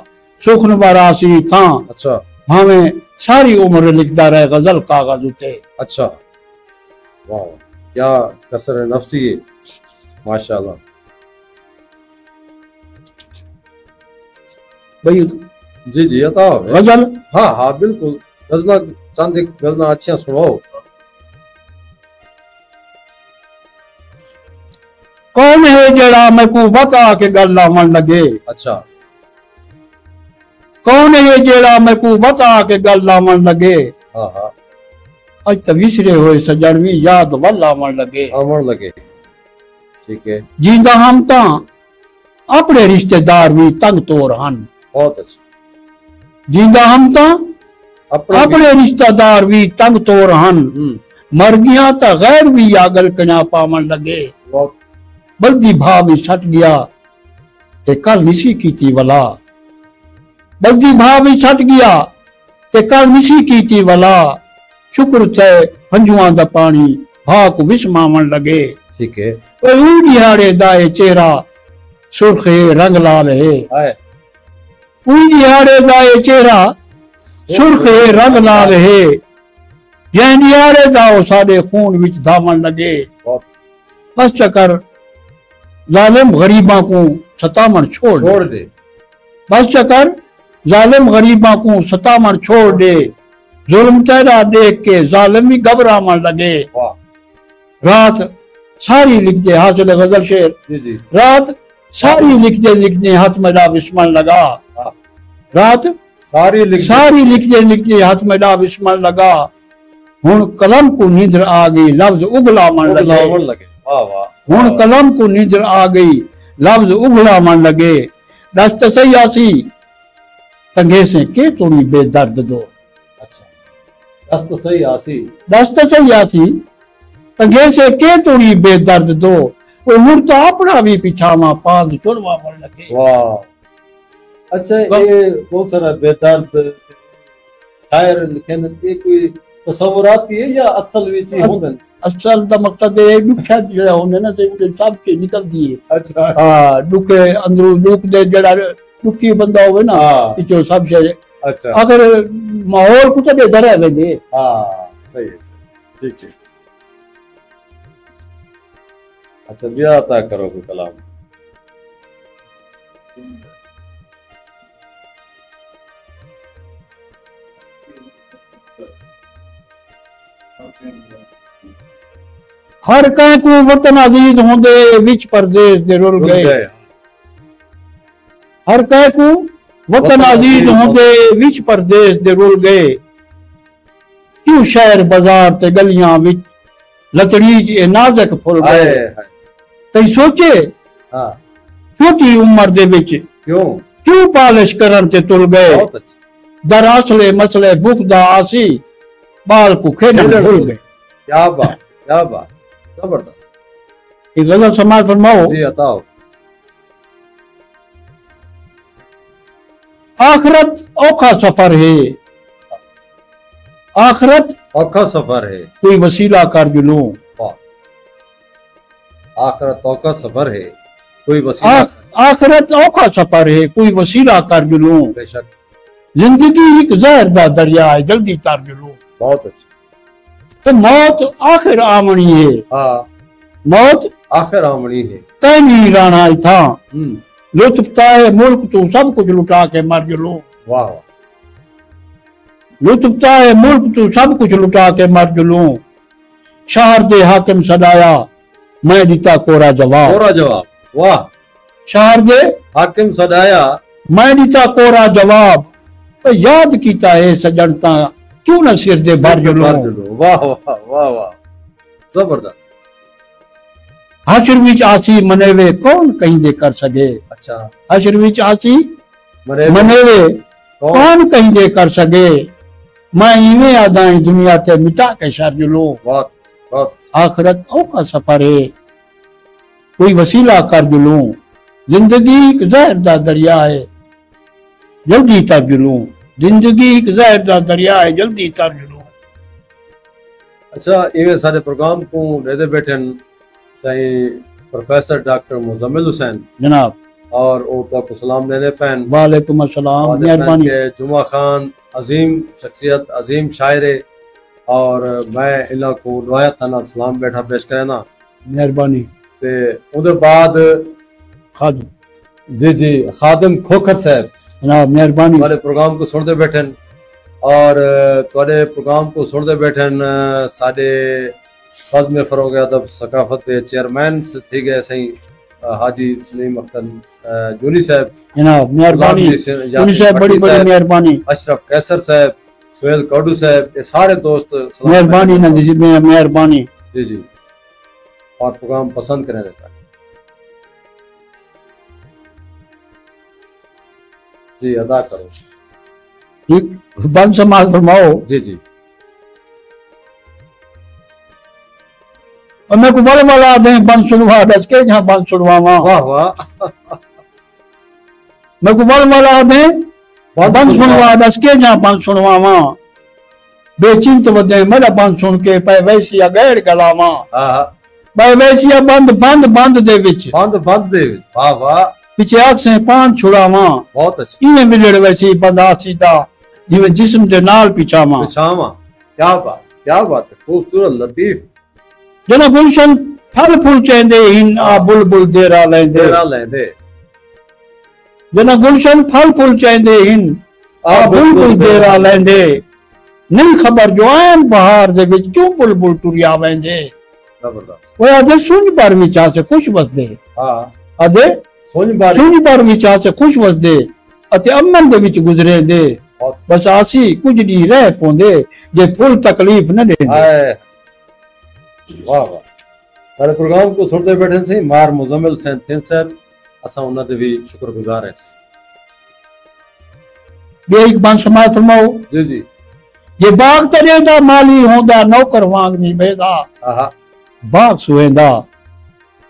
सुखन वारासी था। अच्छा। भावे सारी उम्र लिखदा रहे गजल कागज उते। अच्छा। वाह क्या कसर नफ्सी है, माशाल्लाह। भाई जी जी अता गजल, हाँ हाँ बिल्कुल। गजला चंद एक गजला अच्छियां सुनाओ। कौन है जड़ा मैं को बता के गल लावन लगे। अच्छा। कौन है जड़ा मैं को बता के गल लावन लगे, हाँ हाँ। अज तो विसरे हुए सजनवी याद वल आवन लगे। आवन लगे, ठीक है। जींदा हम ता अपने रिश्तेदार भी तंग तोर हन। बहुत अच्छा। जींदा हम ता अपने रिश्तेदार भी तंग तोर हन, मर गया तो गैर भी आगल कना पावन लगे। बल्दी भाव भी छट गया ते कल निसी कीती वला, बल्दी भाव भी छट गया ते कल निसी कीती वला, शुक्र थे हंजुआ दा पानी भाक विस्मावन लगे। ठीक है। दिहाड़े दाए चेहरा सुर्खे रंग लाल है, दिहाड़े दाए चेहरा सुर्खे रंग लाल है, जैन दिहाड़े दाओ साडे खून विच धावन लगे। बस चकर जालिम गरीबा को सतावन छोड़ दे, बस चकर जालिम गरीबा को सतावन छोड़ दे, जुल्म तेरा देख के जालिम भी घबरावन लगे। रात सारी लिखते हासिल गजल शेर, रात सारी लिखते हाथ में डा विस्मन लगा, रात सारी लिखते हाथ में डा विस्मन लगा, हुन कलम को नींद आ गई लफ्ज उगलावन लगे। हुन कलम को नींद आ गई लफ्ज उगलावन लगे, दस्त सयासी तंगे से के तोड़ी बेदर्द दो। दस्त सही आसी तंगे से के तोड़ी बेदर्द दो, वो मुड़ तो अपना भी पिछावा पांच चुड़वा मन लगे। वाह अच्छा। ये बहुत सारा बेदर्द शायर लिखे ये कोई तसव्वुराती है या असल विच होंदन? असल दा मकसद है दुखा जेड़ा होंदे ना ते सब के निकल दिए। अच्छा। हां दुखे अंदरू दुख दे जेड़ा दुखी बंदा होवे ना पिछो सब से। अच्छा। अगर माहौल कुछ बेहतर है वेंदे। हां सही है, ठीक है। अच्छा बिया अता करो कोई कलाम। हर कह को वतन अजीज होंदे विच परदेश दे रुल गए, हर कह को वतन अजीज होंदे विच परदेस दे रुल गए क्यों शहर बाजार ते गलियां विच लतड़ी च नाज़क फुल गए तई सोचे हाँ छोटी उम्र दे विच क्यों पालिश करन ते तुल गए दरअसले मसले भुखदा आसी बाल को खेडन भूल गए। क्या बात जबरदस्त। एक गजल समाज फरमाओ जी बताओ। आखिरत औखा सफर है, आखिरत औखा सफर है, कोई वसीला कर जुलूं। आखिरत औखा सफर है, कोई वसीला आखिरत औखा सफर है, कोई वसीला कर जुलूं। बेशक। जिंदगी एक जहर दा दरिया है, जल्दी तर जुलूं। बहुत अच्छा। तो मौत आखिर आमणी है। हाँ मौत आखिर आमणी है। कहनी राणा था लुत्फ ताए मुल्क तू सब कुछ लुटा के मर जुलूं। वाह। लुत्फ ताए मुल्क तू सब कुछ लुटा के मर जुलूं। शहर दे हाकिम सदाया मैं दिता कोरा जवाब। कोरा जवाब। वाह। शहर दे हाकिम सदाया मैं दिता कोरा जवाब। तो याद कीता है सजनता क्यों न सिर दे भर जुलूं। वाह वाह वाह वाह जबरदस्त। हशर विच आसी मनेवे कौन कहीं दे कर सके। अच्छा। हशर विच आसी मनेवे कौन कहीं दे कर सके। मैं इवें आदाई दुनिया ते मिटा के शर जुलूं। बहुत। आखिरत औखा सफर है, कोई वसीला कर जुलूं। जिंदगी एक जहर दा दरिया है, जल्दी तर जुलूं। जिंदगी एक जहर दा दरिया है, जल्दी तर जुलूं। अच्छा इवे सारे प्रोग्राम को लेदे बैठन सही प्रोफेसर डॉक्टर मुजम्मिल हुसैन जनाब और ओ तो सलाम देने पैन। वालेकुम अस्सलाम। मेहरबानी। जुमा खान अजीम शख्सियत, अजीम शायरे और मैं इन्हों को नवाया थाना सलाम बैठा पेश करना। मेहरबानी। ते उधर बाद खादिम जी खादिम खोखर साहब जनाब मेहरबानी। तुम्हारे प्रोग्राम को सुनते बैठन और तुम्हारे प्रोग्राम को सुनते बैठन साडे फज़्ल फरोग अदब सकाफत के चेयरमैन से थी गए सही हाजी सलीम अख्तर जूनी साहब जनाब मेहरबानी। जूनी साहब बड़ी मेहरबानी। अशरफ कैसर साहब, सुहेल कौडू साहब, ये सारे दोस्त मेहरबानी नंदी में मेहरबानी। जी और प्रोग्राम पसंद करें देता जी अदा करो। ठीक बंद समाज फरमाओ। जी और मैं को बल वाला दे बंद सुनवा दस के जहां बंद सुनवावा। वाह वाह। मैं को बल वाला दे बंद सुनवा दस के जहां बंद सुनवावा। बेचिंत वदे मेरा बंद सुन के पै वैसिया गैर गलावा। पै वैसिया बंद दे विच वाह वाह पीछे आग से पान छुड़ावा। बहुत अच्छा। इने मिलड़ वैसी बंदा सीधा जिवें जिस्म दे नाल पिछावा। क्या बात है। खूबसूरत लतीफ। जना गुलशन फल फूल चेंदे हिन आ बुलबुल देरा लेंदे। जना गुलशन फल फूल चेंदे हिन आ बुलबुल देरा लेंदे। नहीं खबर जो आन बहार दे विच क्यों बुलबुल टुरिया वेंदे। जबरदस्त। वो आदे सुन पर विच आसे खुश वसदे। हां आदे सुन पर विच आसे खुश वसदे अते अमन दे विच गुजरे दे। बस आसी कुछ दी रह पोंदे जे फुल तकलीफ न देंदे। वाह वाह। सारे प्रोग्राम को सुनते बैठे से मार मुजम्मिल हुसैन साहब असा उन्हां दे भी शुक्रगुजार है। बे एक बात समाज फरमाओ। जी ये बाग तेरे दा माली होंदा नौकर वांग नहीं बेदा। बाग सुवेंदा।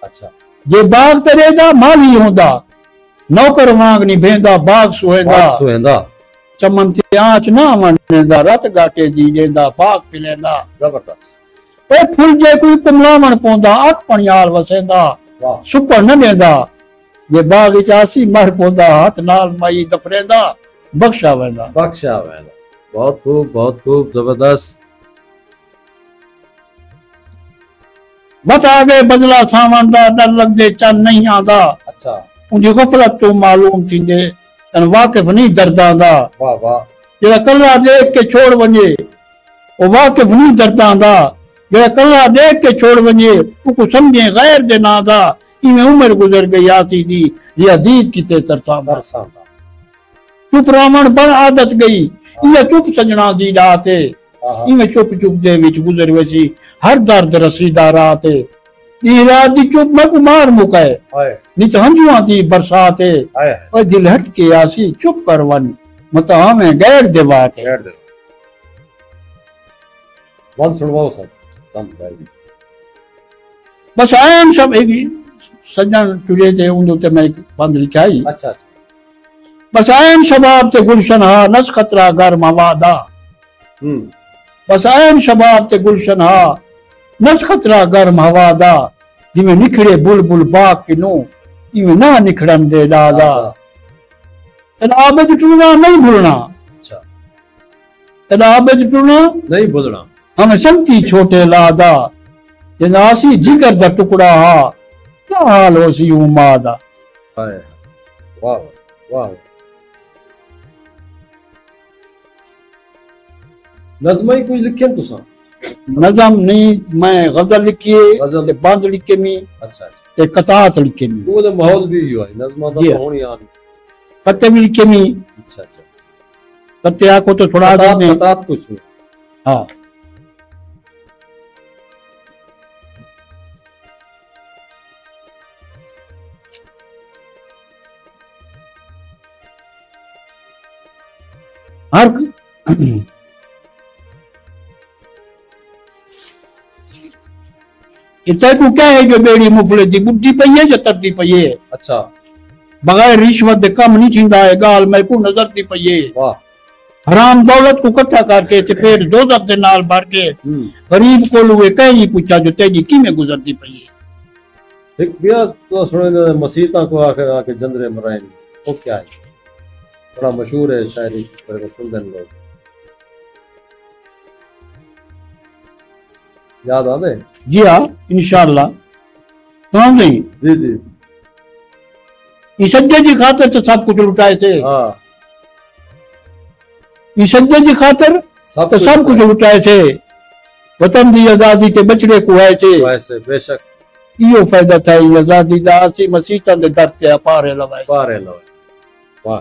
अच्छा ये बाग तेरे दा माली होंदा नौकर वांग नहीं बेंदा। बाग सुवेंदा चमन ते आंच ना वनेंदा रत गाटे जी जेंदा बाग पिलेंदा। जबरदस्त। ए फुल जे कोई कमलावण पोंदा अख पणियाल वसेंदा सुकण न देंदा। जे बाग विच आसी मर पोंदा हाथ नाल मई दफरेंदा बख्शा वेंदा। बहुत खूब जबरदस्त। बता आगे बदला सावन दा डर लगदे चन नहीं आंदा। अच्छा उनकी गफलत तो मालूम थींदे अन वाकिफ नहीं दर्दां दा। वाह वाह। जेड़ा कल्ला देख के छोड़ वने ओ वाकिफ नहीं दर्दां दा। जेड़ा कल्ला देख के छोड़ वने उको समझे गैर दे ना दा। इवें उम्र गुजर गई आसी दी या दीद किते तरसां दा। चुप रावण बड़ आदत गई ये चुप सजना दी रात इवें चुप चुप दे विच गुजर वसी हर दर्द रसीदा रात ई रात दी चुप मैं मार मुकाए निच हंजुआ दी बरसात और दिल हट के आसी चुप कर वन मत हमें गैर दे बात है वन सुनवाओ सब बस आयन सब एक सजन टुरे थे उन ते मैं बंद लिखाई अच्छा अच्छा बस आयन शबाब ते गुलशन हा नस खतरा घर मवादा बस आयन शबाब ते गुलशन हा नस खतरा घर मवादा जिमें निखड़े बुलबुल बाग किनू इवें ना निखड़न दे दादा तनाब टूटना नहीं भूलना अच्छा तनाब टूटना नहीं भूलना हमें समती छोटे लादा जनासी जिगर दा टुकड़ा हा क्या हाल हो सी उमादा वाह वाह नज़म ही कुछ लिखे तुसा नज़म नहीं मैं गजल लिखी है ते बांध लिखे मी अच्छा अच्छा ते कतात लिखे मी वो तो माहौल भी हुआ है नज़म दा होनी यार कते भी लिखे मी अच्छा अच्छा कते आको तो थोड़ा आदमी कतात कुछ नहीं हाँ हर इतना को क्या है जो बेड़ी मुफले दी बुद्धि पई है जो तरती पई है अच्छा बगैर रिश्वत दे कम नहीं छिंदा है गाल मैं को नजर दी पई है वाह हराम दौलत को इकट्ठा करके ते पेट दोजख दे नाल भर के गरीब को लुए कहीं पूछा जो तेजी की में गुजरती पई है एक बिया तो सुने मसीता को आके जंदरे मराए वो क्या है बड़ा मशहूर है शायरी पर सुनते लोग याद आ गए जी हाँ इंशाअल्लाह सुनाऊं सही जी जी इस सज्जे की खातिर से सब कुछ लुटाए थे हाँ इस सज्जे की खातिर सब कुछ लुटाए थे वतन दी आजादी ते बचड़े को ऐसे बेशक इहो फायदा था ये आजादी दा असी मसीतन दे दर ते पारे लवाए वाह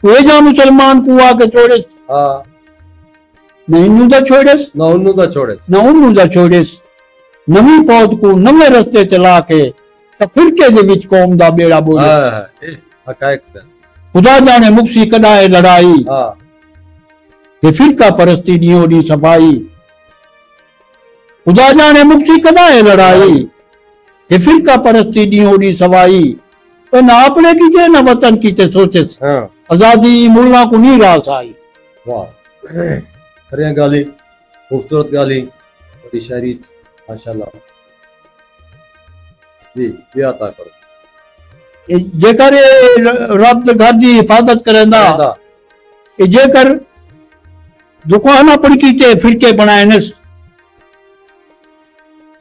वे जा मुसलमान को आके छोड़े हाँ न इन्नू दा छोड़ेस ना उन्नू दा छोड़ेस न उन्नू दा छोड़ेस नवी पौध को नवे रस्ते चला के तो फिरके दे विच कौम दा बेड़ा बोले हकायक खुदा जाने मुक्सी कदाए लड़ाई हाँ ये फिरका परस्ती नियोड़ी सफाई खुदा जाने मुक्सी कदाए लड़ाई ये फिरका परस्ती नियोड़ी सफाई तो ना अपने की चे ना वतन की चे सोचे आजादी मुल्ला को नहीं रास आई वाह खरिया गाली खूबसूरत गाली बड़ी शायरी माशाल्लाह जी ये आता करो जेकर रब दे घर दी हिफाजत करेंदा जेकर दुकान अपनी कीते फिरके बनाए ने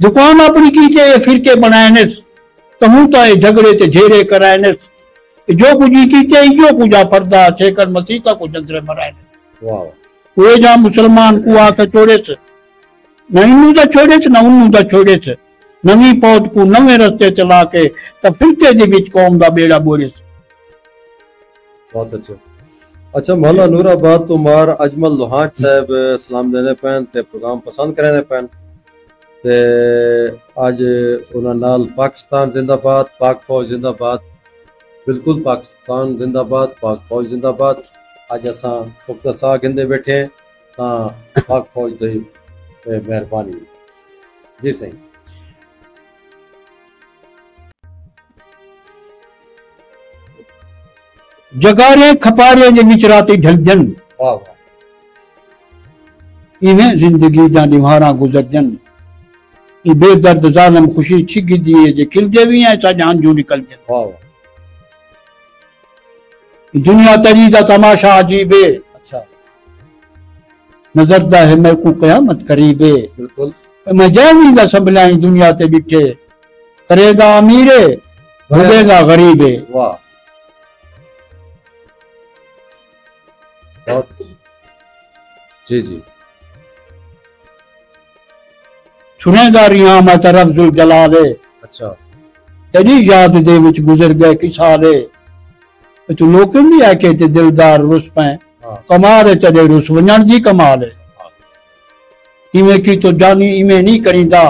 दुकान अपनी कीते फिरके बनाए ने तो हूं तो झगड़े ते झेड़े कराए ने जो कुछ कीते जो कुछ पर्दा छेकर मसीता को जंदरे मराए ने वाह वे जा मुसलमान को आके छोड़ेस न इन्नू दा छोड़ेस न उन्नू दा छोड़ेस नवी पौध को नवे रस्ते चला के तब फिरके दे विच कौम दा बेड़ा बोलेस बहुत अच्छा अच्छा मौला नूराबाद तो मार अजमल लोहान साहब सलाम देने पैन ते प्रोग्राम पसंद करने पैन ते आज उन्हां नाल पाकिस्तान जिंदाबाद पाक फौज जिंदाबाद बिल्कुल पाकिस्तान जिंदाबाद पाक फौज जिंदाबाद आज असां सुख्ता सा गिंदे बैठे ता पाक फौज दी मेहरबानी जी सही जगारे खपारे जे विच राती ढलजन वाह वाह इवें जिंदगी दा निवारा गुजरजन ई बेदर्द जालिम खुशी छिग दिए जे खिलदे भी हैं सा जान जो निकल जन वाह वाह दुनिया तरी दा तमाशा अजीब है अच्छा नजर दा है मैं को कयामत करीब है बिल्कुल मैं जानी दा सबलाई दुनिया ते बिठे करेगा अमीर है भरेगा गरीब है वाह बहुत जी जी सुनेगा रिया मैं तरफ जुल जला दे अच्छा तेरी याद दे विच गुजर गए कि साले तू लोकन दी आके ते दिलदार रुस पे कमाल है चले रुस वञण जी कमाल है इवें की तो जानी इवें नहीं करींदा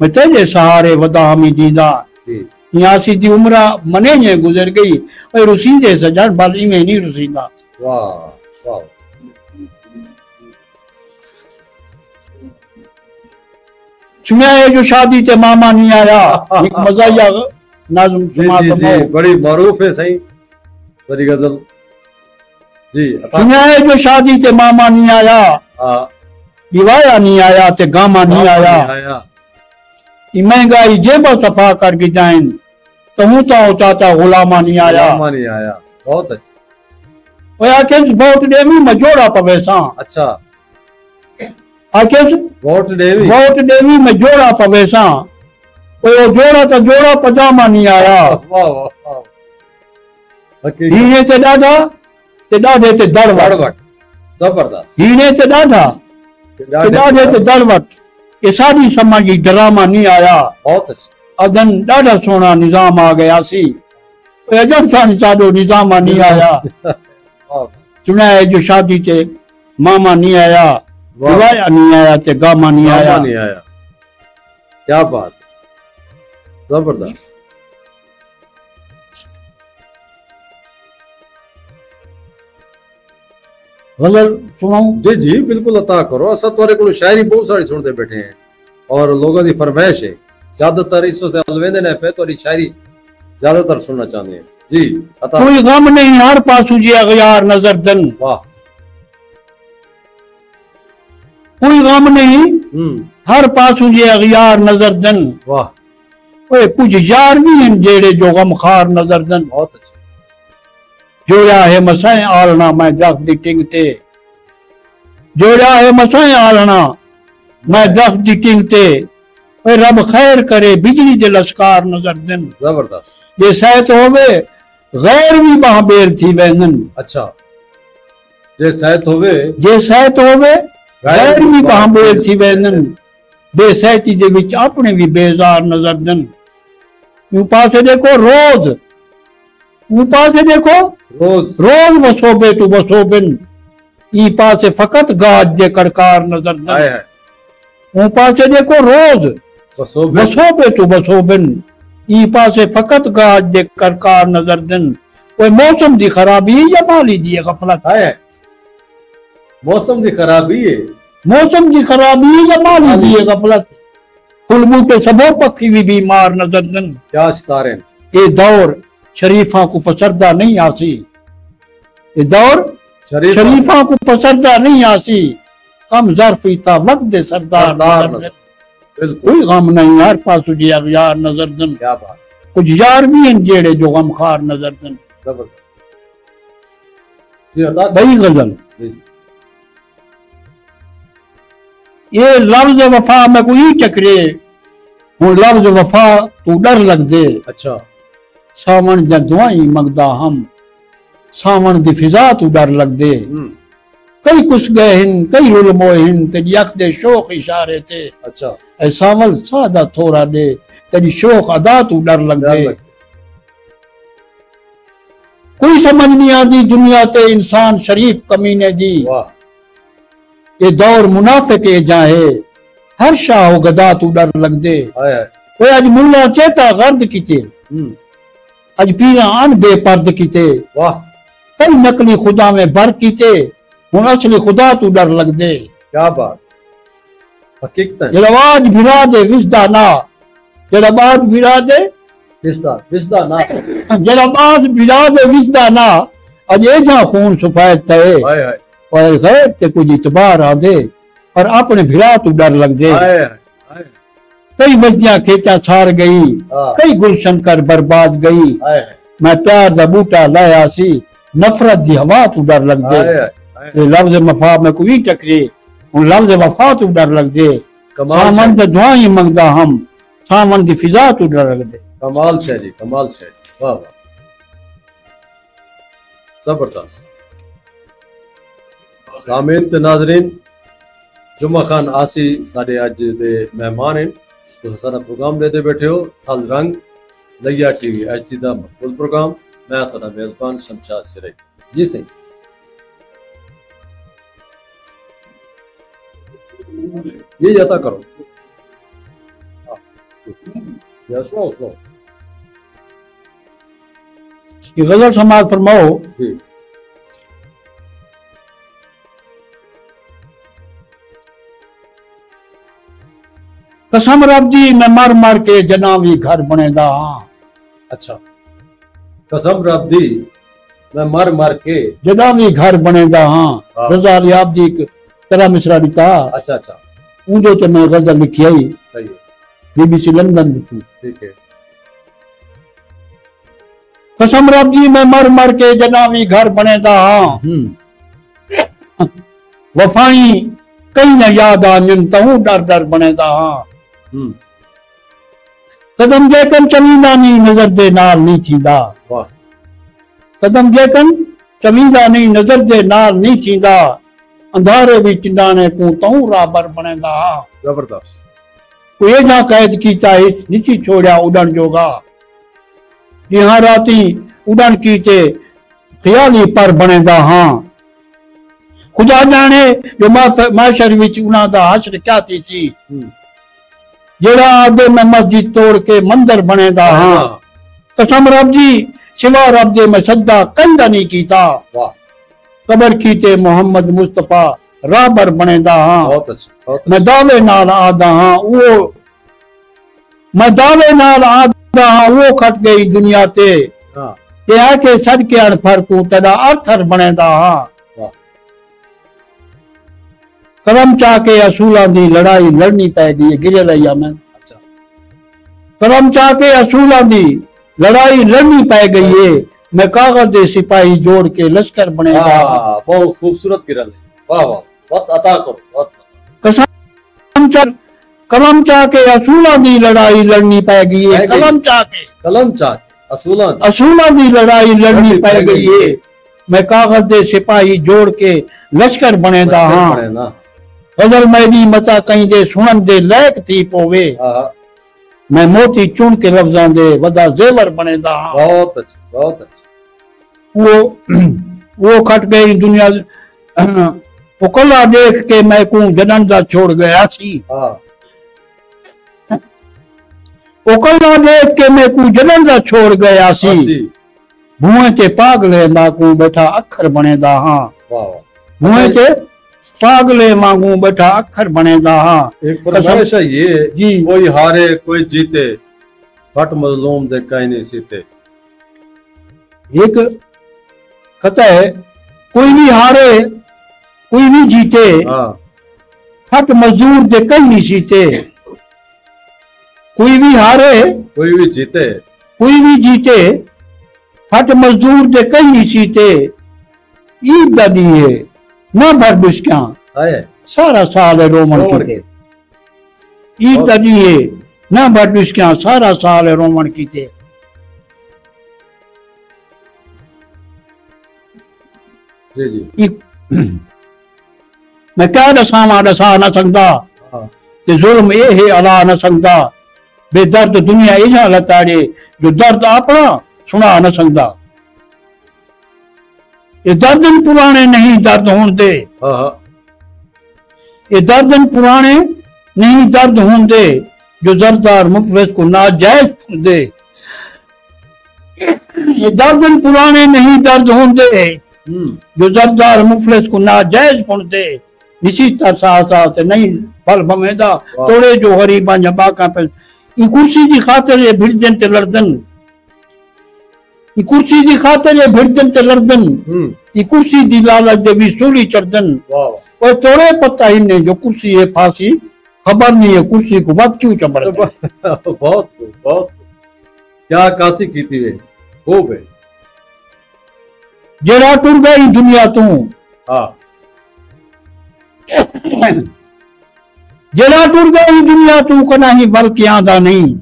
मैं तेरे सहारे वदा हमी दीदा यहाँ सीधी उम्र मने ने गुजर गई और रुसी दे सजन बाल इवें नहीं रुसींदा वाह वाह सुना है जो शादी ते मामा नहीं आया एक मजाया नाज़ुम जी जी जी बड़ी मारूफ है सही बड़ी गजल जी सुना है जो शादी ते मामा नहीं आया हाँ दिवाया नहीं आया ते गामा नहीं आया महंगाई जेब सफा कर गिजाइन तहू तो चाचा गुलामा नहीं आया बहुत अच्छा ओए आखिर वोट देवी मजोड़ा पवे सा अच्छा आखिर वोट देवी मजोड़ा पवे सा ओए जोड़ा तो जोड़ा पजामा नहीं आया वाह वाह हीने ते डाढा ते डाढे ते दड़वट जबरदस्त हीने ते डाढा ते डाढे ते दड़वट ये सारी समाज की ड्रामा नहीं आया बहुत अच्छा अदन डाढा सोना निजाम आ गया सी अजर सान साडो निजाम नहीं आया सुना है जो शादी ते मामा नहीं आया विवाह नहीं आया ते गामा नहीं आया क्या बात जबरदस्त गजल सुनाऊं जी जी बिल्कुल अता करो असा तोरे को शायरी बहुत सारी सुनते बैठे हैं और लोगों की फरमाइश है ज्यादातर इस अलवेंदे ने पे तोरी शायरी ज्यादातर सुनना चाहते हैं जी अता कोई गम नहीं हर पासू जी अगयार नजर दन वाह कोई गम नहीं हर पासू जी अगयार नजर दन वाह ओए कुछ यार भी हैं जेड़े जो गम खार नजर दन बहुत अच्छा जोड़ा है मसाए आलना मैं दख दी टिंग ते जोड़ा है मसाए आलना मैं दख दी टिंग ते ओए रब खैर करे बिजली दे लश्कार नजर दिन जबरदस्त ये सहत होवे गैर भी बाह बेर थी वैनन अच्छा जे सहत होवे गैर भी बाह बेर थी वैनन बेसहती दे विच अपने भी बेजार नजर दिन यूं पासे देखो रोज ऊं पासे देखो रोज वसोबे तू वसोबिन ई पासे फकत गाज दे कड़कार नजर दन ऊं पासे देखो रोज वसोबे तू वसोबिन ई पासे फकत गाज दे कड़कार नजर दन ओए मौसम दी खराबी या माली दी गफलत है मौसम दी खराबी है या माली दी गफलत फुल बूटे सबो पक्षी भी बीमार नजर दन क्या सितारे ये दौर शरीफा को पसरदा नहीं आसी ये दौर शरीफा को पसरदा नहीं आसी कम ज़र्फीता वक्त दे सरदार कोई गम नहीं हर पासू जी अगयार नजर दन क्या बात कुछ यार भी हैं जेड़े जो गम खार नजर दन बड़ी गजल ये लफ्ज वफा में कोई चक्रे हूं लफ्ज वफा तू डर लग दे अच्छा सावन दा दुआई मंगदा हम सावन दी फिजा तू डर लग दे कई कुछ गए हिन कई रुल मोहिन तेरी अख दे शौक इशारे ते अच्छा ऐ सावल सादा थोड़ा दे तेरी शौक अदा तू डर लग दे कोई समझ नहीं आती दुनिया ते इंसान शरीफ कमीने दी ये दौर मुनाफिक के जाए हर शाह गदा तू डर लग दे ओए अज मुल्ला चेता गर्द कीते अज पीरा अन बेपर्द कीते वाह कई नकली खुदा में भर कीते हुन असली खुदा तू डर लग दे क्या बात हकीकत जलवाज भिरा दे विसदा ना जलवाज भिरा दे विसदा ना जलवाज भिरा दे विसदा ना अजे जा खून सफेद तय हाय हाय और गैर ते कुछ इतबार आ दे और अपने भिरा तू डर लग दे कई बच्चियां खेचा छाड़ गई कई गुलशन कर बर्बाद गई मैं प्यार दा बूटा लाया सी नफरत दी हवा तू डर लग दे ये लफ्ज वफा में कोई टकरे उन लफ्ज वफा तू डर लग दे सामन दा दुआई मंगदा हम सामन दी फिजा तू डर लग दे कमाल शायरी वाह वाह जबरदस्त सामीन ते नाज़रीन जुम्मा खान आसी साडे अज दे मेहमान हैं तो सारा प्रोग्राम लेते बैठे हो थल रंग लैया टीवी HD दा मकबूल प्रोग्राम मैं तो मेजबान शमशाद सिराई। जी सही। ये अता करो। या सुनो सुनो। ये गजल समाज फरमाओ। जी। कसम रब दी मैं मर मर के जना भी घर बनेदा हाँ। अच्छा, कसम रब दी मैं मर मर के जना भी घर बनेदा हाँ। हाँ। रजा लियाब दी तेरा मिसरा दिता। अच्छा अच्छा, उन्दे ते मैं गजल लिखी आई। सही है। बीबीसी लंदन की। ठीक है। कसम रब जी मैं मर मर के जना भी घर बनेदा हाँ। वफाई कई न याद आन तहूं डर डर बनेदा हाँ। कदम जेकन चवींदा नी नजर दे नाल नहीं थींदा। वाह। कदम जेकन चवींदा नी नजर दे नाल नहीं थींदा। अंधारे विच नाने को तहूं राबर बनेदा हाँ। जबरदस्त। कोई ना कैद कीता निसी छोड़िया उड़न जोगा। यहाँ राती उड़न कीते ख्याली पर बनेदा हाँ। खुदा जाने जो माशर विच उना दा हश्र क्या थी जेड़ा आदे में मस्जिद तोड़ के मंदिर बनेदा हाँ। कसम रब जी सिवा रब दे मैं सद्दा कंदा नहीं कीता। वाह। कबर कीते मोहम्मद मुस्तफा राबर बनेदा हाँ। बहुत अच्छा। मैं दावे नाल आदा हाँ वो मैं दावे नाल आदा हाँ वो खट गई दुनिया ते। हाँ। ये है के छड़ के अण फरकू तेरा अर्थर बनेदा हाँ। वाह। करम चाह के असूलों की लड़ाई लड़नी पै गई गिरे रही मैं। अच्छा। करम चाह के असूलों की लड़ाई लड़नी पै गई है। मैं कागज दे सिपाही जोड़ के लश्कर बनेगा। बहुत खूबसूरत किरण है। वाह वाह, बहुत अता करो। बहुत कलम चाह के असूलों की लड़ाई लड़नी पै गई है। कलम चाह के असूलों की लड़ाई लड़नी पै गई है। मैं कागज दे सिपाही जोड़ के लश्कर बनेदा हाँ। गजल मैदी मता कहीं दे सुनन दे लायक थी पोवे। मैं मोती चुन के लफ्जां दे वदा जेवर बनेदा हाँ। बहुत अच्छा, बहुत अच्छा। वो खट गई दुनिया। वो कला देख के मैं को जनन दा छोड़ गया सी। वो कला देख के मैं को जनन दा छोड़ गया सी। भुए ते पागले मांगू बैठा अखर बनेदा हाँ। भुए ते पागले मांगू बैठा अखर बनेदा हाँ। एक फरमाइश है ये जी, कोई हारे कोई जीते फट मजलूम दे कहीं नहीं सीते। एक कथा है कोई भी हारे कोई भी जीते फट मजदूर दे कहीं नहीं सीते। कोई भी हारे कोई भी जीते फट मजदूर दे कहीं नहीं सीते। ईद दा दिए ना भर बिस्क्या सारा साल रोमन कीते। ईद दा दिए ना भर बिस्क्या सारा साल रोमन कीते। जी जी। मैं क्या दसा न सकता कि जुल्म ये है अला न सकता। बेदर्द दुनिया इजा लताड़े जो दर्द अपना सुना न सकता। ये दर्दन पुराने नहीं दर्द होंदे। ये दर्दन पुराने नहीं दर्द होंदे जो जरदार मुफलिस को नाजायज होंदे। ये दर्दन पुराने नहीं दर्द होंदे जो जरदार मुफलिस को नाजायज होंदे। इसी तरह नहीं फल बमेदा तोड़े जो गरीबा जबाका पे कुर्सी की खातिर ये भिड़जन ते लड़दन। कुर्सी की खातिर ये भिड़जन ते लड़दन। कुर्सी दी लालच दे भी सूली चढ़दन। और तोड़े पता ही नहीं जो कुर्सी है फांसी खबर नहीं है कुर्सी को बात क्यों चमड़। बहुत बहुत क्या कासी की थी वे खूब है। जेड़ा टुर गई दुनिया तू जेड़ा टुर गई दुनिया तू कना ही बल्कि आंदा नहीं।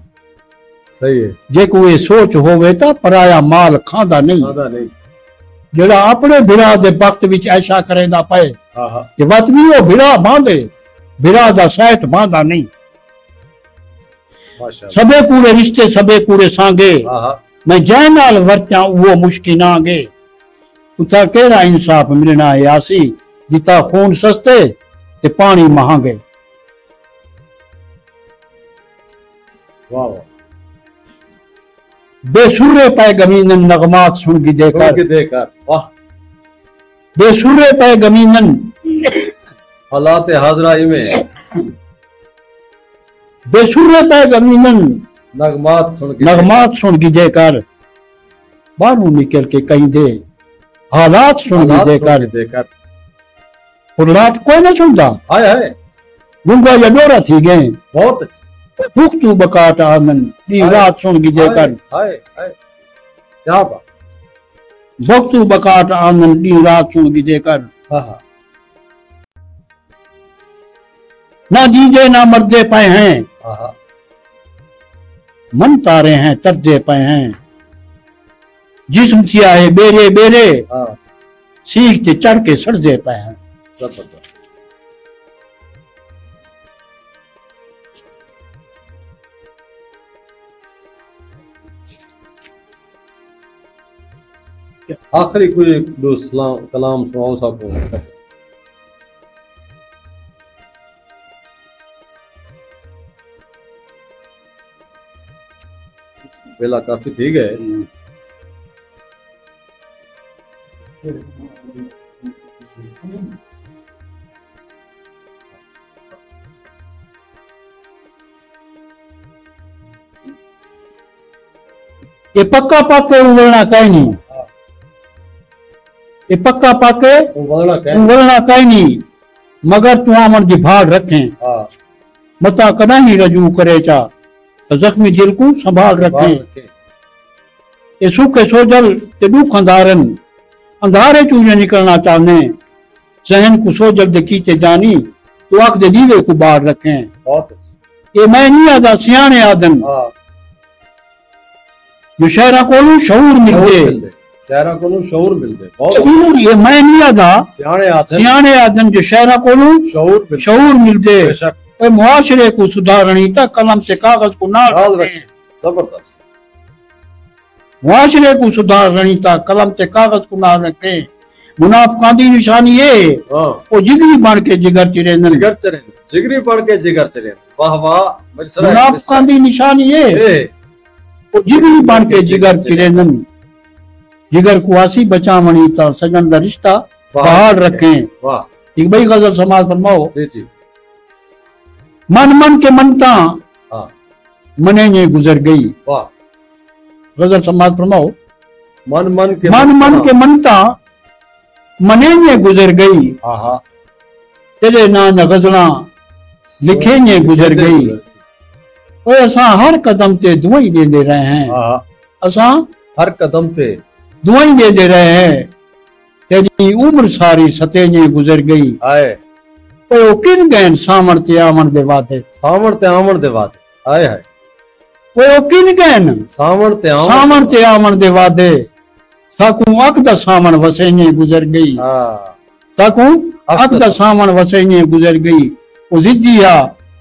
सही है। जे कोई सोच होवे ता पराया माल खांदा नहीं। जेड़ा अपने बिरा दे वक्त विच ऐसा करेंदा पे कि वत भी वो बिरा बांधे बिरा दा सैट बांधा नहीं। सबे कूड़े रिश्ते सबे कूड़े सांगे मैं जै नाल वरत्या वो मुश्किल ना गे उता केड़ा इंसाफ मिलना है आसी जिता खून सस्ते ते पानी महंगे। वाह वाह बेसुरे पै गमीनन नगमात सुन की देखकर वाह बेसुरे पै गमीनन हालात हाजरा में बेसुरे पै गमीनन नगमात सुन की देकर बाहरों निकल के कहीं दे हालात सुन की देकर लाट कोई ना सुनता हाय हाय गुंगा या डोरा थी गए बहुत अच्छा दुख तू बकाट आंगन दी रात सुन की देकर हाय हाय क्या बात दुख तू बकाट आंगन दी रात सुन की देकर हाँ हाँ ना जीजे ना मर्दे पे हैं हाँ हाँ मन तारे हैं तरदे पे हैं जिस्म सिया है बेरे बेरे हाँ सीख के चढ़ के सड़दे पे हैं जबरदस्त आखिरी कोई दो सलाम कलाम सुनाओ सबको। बेला काफी ठीक है। ये पक्का पाके उंगलना कहीं नहीं ये पक्का पाके उंगलना कहीं नहीं मगर तू आमन की भाड़ रखें मता कदा ही रजू करे चा तो जख्मी दिल को संभाल रखें ये सूखे सोजल ते दुख अंधारन अंधारे चूजे निकलना चाहने जहन को सोजल दे कीते जानी तो आख दे दीवे को बाहर रखें ये मैं नहीं आदा सियाने आदन जो शहरा को शऊर मिलते शहरा को शऊर मिलते ये मैं नहीं आदा सियाने आदन जो शहरा को शऊर मिलते मुआशरे को सुधारणी तक कलम से कागज को ना जबरदस्त मुआशरे को सुधारणी तक कलम से कागज को ना रखे मुनाफिका दी निशानी ये वो जिगरी बन के जिगर चिरे जिगरी बन के जिगर चिरे वाह वाह मुनाफिका दी निशानी ये वो जिगरी बन के जिगर चिरे जिगर कुआसी बचावणी ता सजन दा रिश्ता बहाल रखें। वाह एक बड़ी गजल समाज फरमाओ जी जी मन मन के मनता मने ने गुजर गई। वाह गजल समाज फरमाओ मन मन के मनता मने ने गुजर गई तेरे ना न गजला लिखे ने गुजर गई ओए असा हर कदम ते दुआई दे रहे हैं असा हर कदम ते दुआई दे रहे हैं तेरी उम्र सारी सते ने गुजर गई आए ओ किन गैन सामण ते आमण दे वादे आए हाय ओ किन गैन सामण ते आमण दे वादे साकू अख दा सामण वसे ने गुजर गई साकू अख दा सामण वसे ने गुजर गई ओ जिद्दिया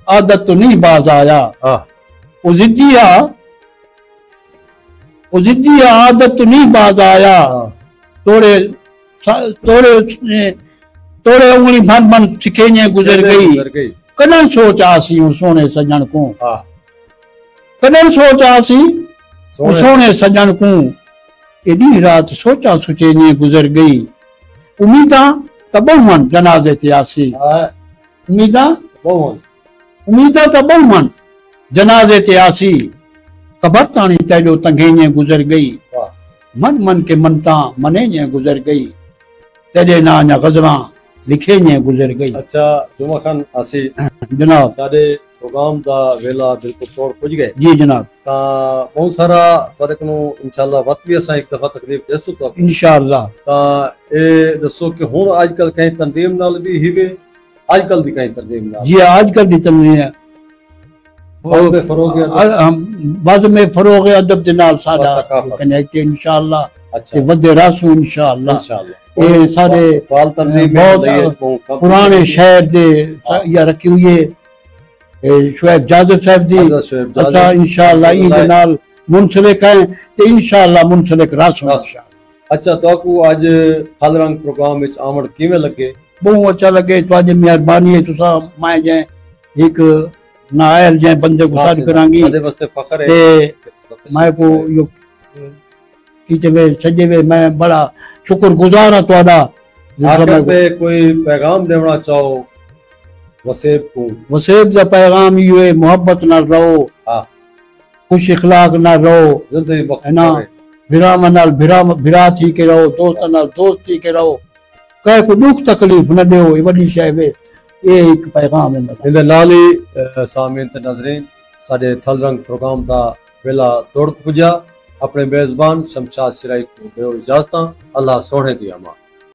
आदत तो नहीं बाज आया ओ जिद्दिया आदत तो नहीं बाज आया तोड़े उंगली भन भन सिखे ने गुजर गई कदन सोच आसी सोने सजन को कदन सोच आसी सोने सजन को एडी रात सोचा सुचे ने गुजर गई उम्मीदा तबमन जनाजे ते आसी उम्मीदा तबमन जनाजे ते आसी कबर तानी तेजो तंगे ने गुजर गई मन मन के मनता मने ने गुजर गई तेरे ना न गजला लिखे ने गुजर गई। अच्छा जुमा खान आसी जनाब सारे प्रोग्राम दा वेला बिल्कुल तौर पुज गए जी जनाब ता बहुत सारा तारे को इंशाल्लाह वक्त भी असा एक दफा तकलीफ देसु तो इंशाल्लाह ता ए दसो कि हुन आजकल कहीं तंजीम नाल भी हिवे आजकल दी कहीं तंजीम नाल जी आजकल दी तंजीम है बाद में फरोग अदब दे नाल साडा कनेक्ट इंशाल्लाह ते वदे रासू इंशाल्लाह ये सारे बहुत पुराने शहर दे या रखी हुई है शुएब जाज़ब साहब दी अच्छा इंशाल्लाह इन नाल मुंसलिक हैं तो इंशाअल्लाह मुंसलिक रासूं। अच्छा तो आज खल रंग प्रोग्राम विच आमण किवें लगे? बहुत अच्छा लगे, तुझे मेहरबानी है। तुसा मैं जे एक नायल जे बंदे को साथ करांगी साडे वास्ते फखर है ते मैं को यो कीचे वे सजे वे मैं बड़ा शुक्रगुजार हां तुहाडा। आखिर पे कोई पैगाम देना चाहो वसेब को? वसेब दा पैगाम ये मोहब्बत नाल रहो, हां खुश इखलाक नाल रहो, जिंदगी बख्श ना भिरा नाल भिरा थी के रहो, दोस्त नाल दोस्त थी के रहो, कह को दुख तकलीफ न दो, वडी शय वे ये एक पैगाम है। इंदे नाल ही सामीन ते नाज़रीन साडे थल रंग प्रोग्राम दा वेला तोड़ पुजा। अपने मेजबान शमशाद सिराई को बेओ इजाजत। अल्लाह सोने दी अमान।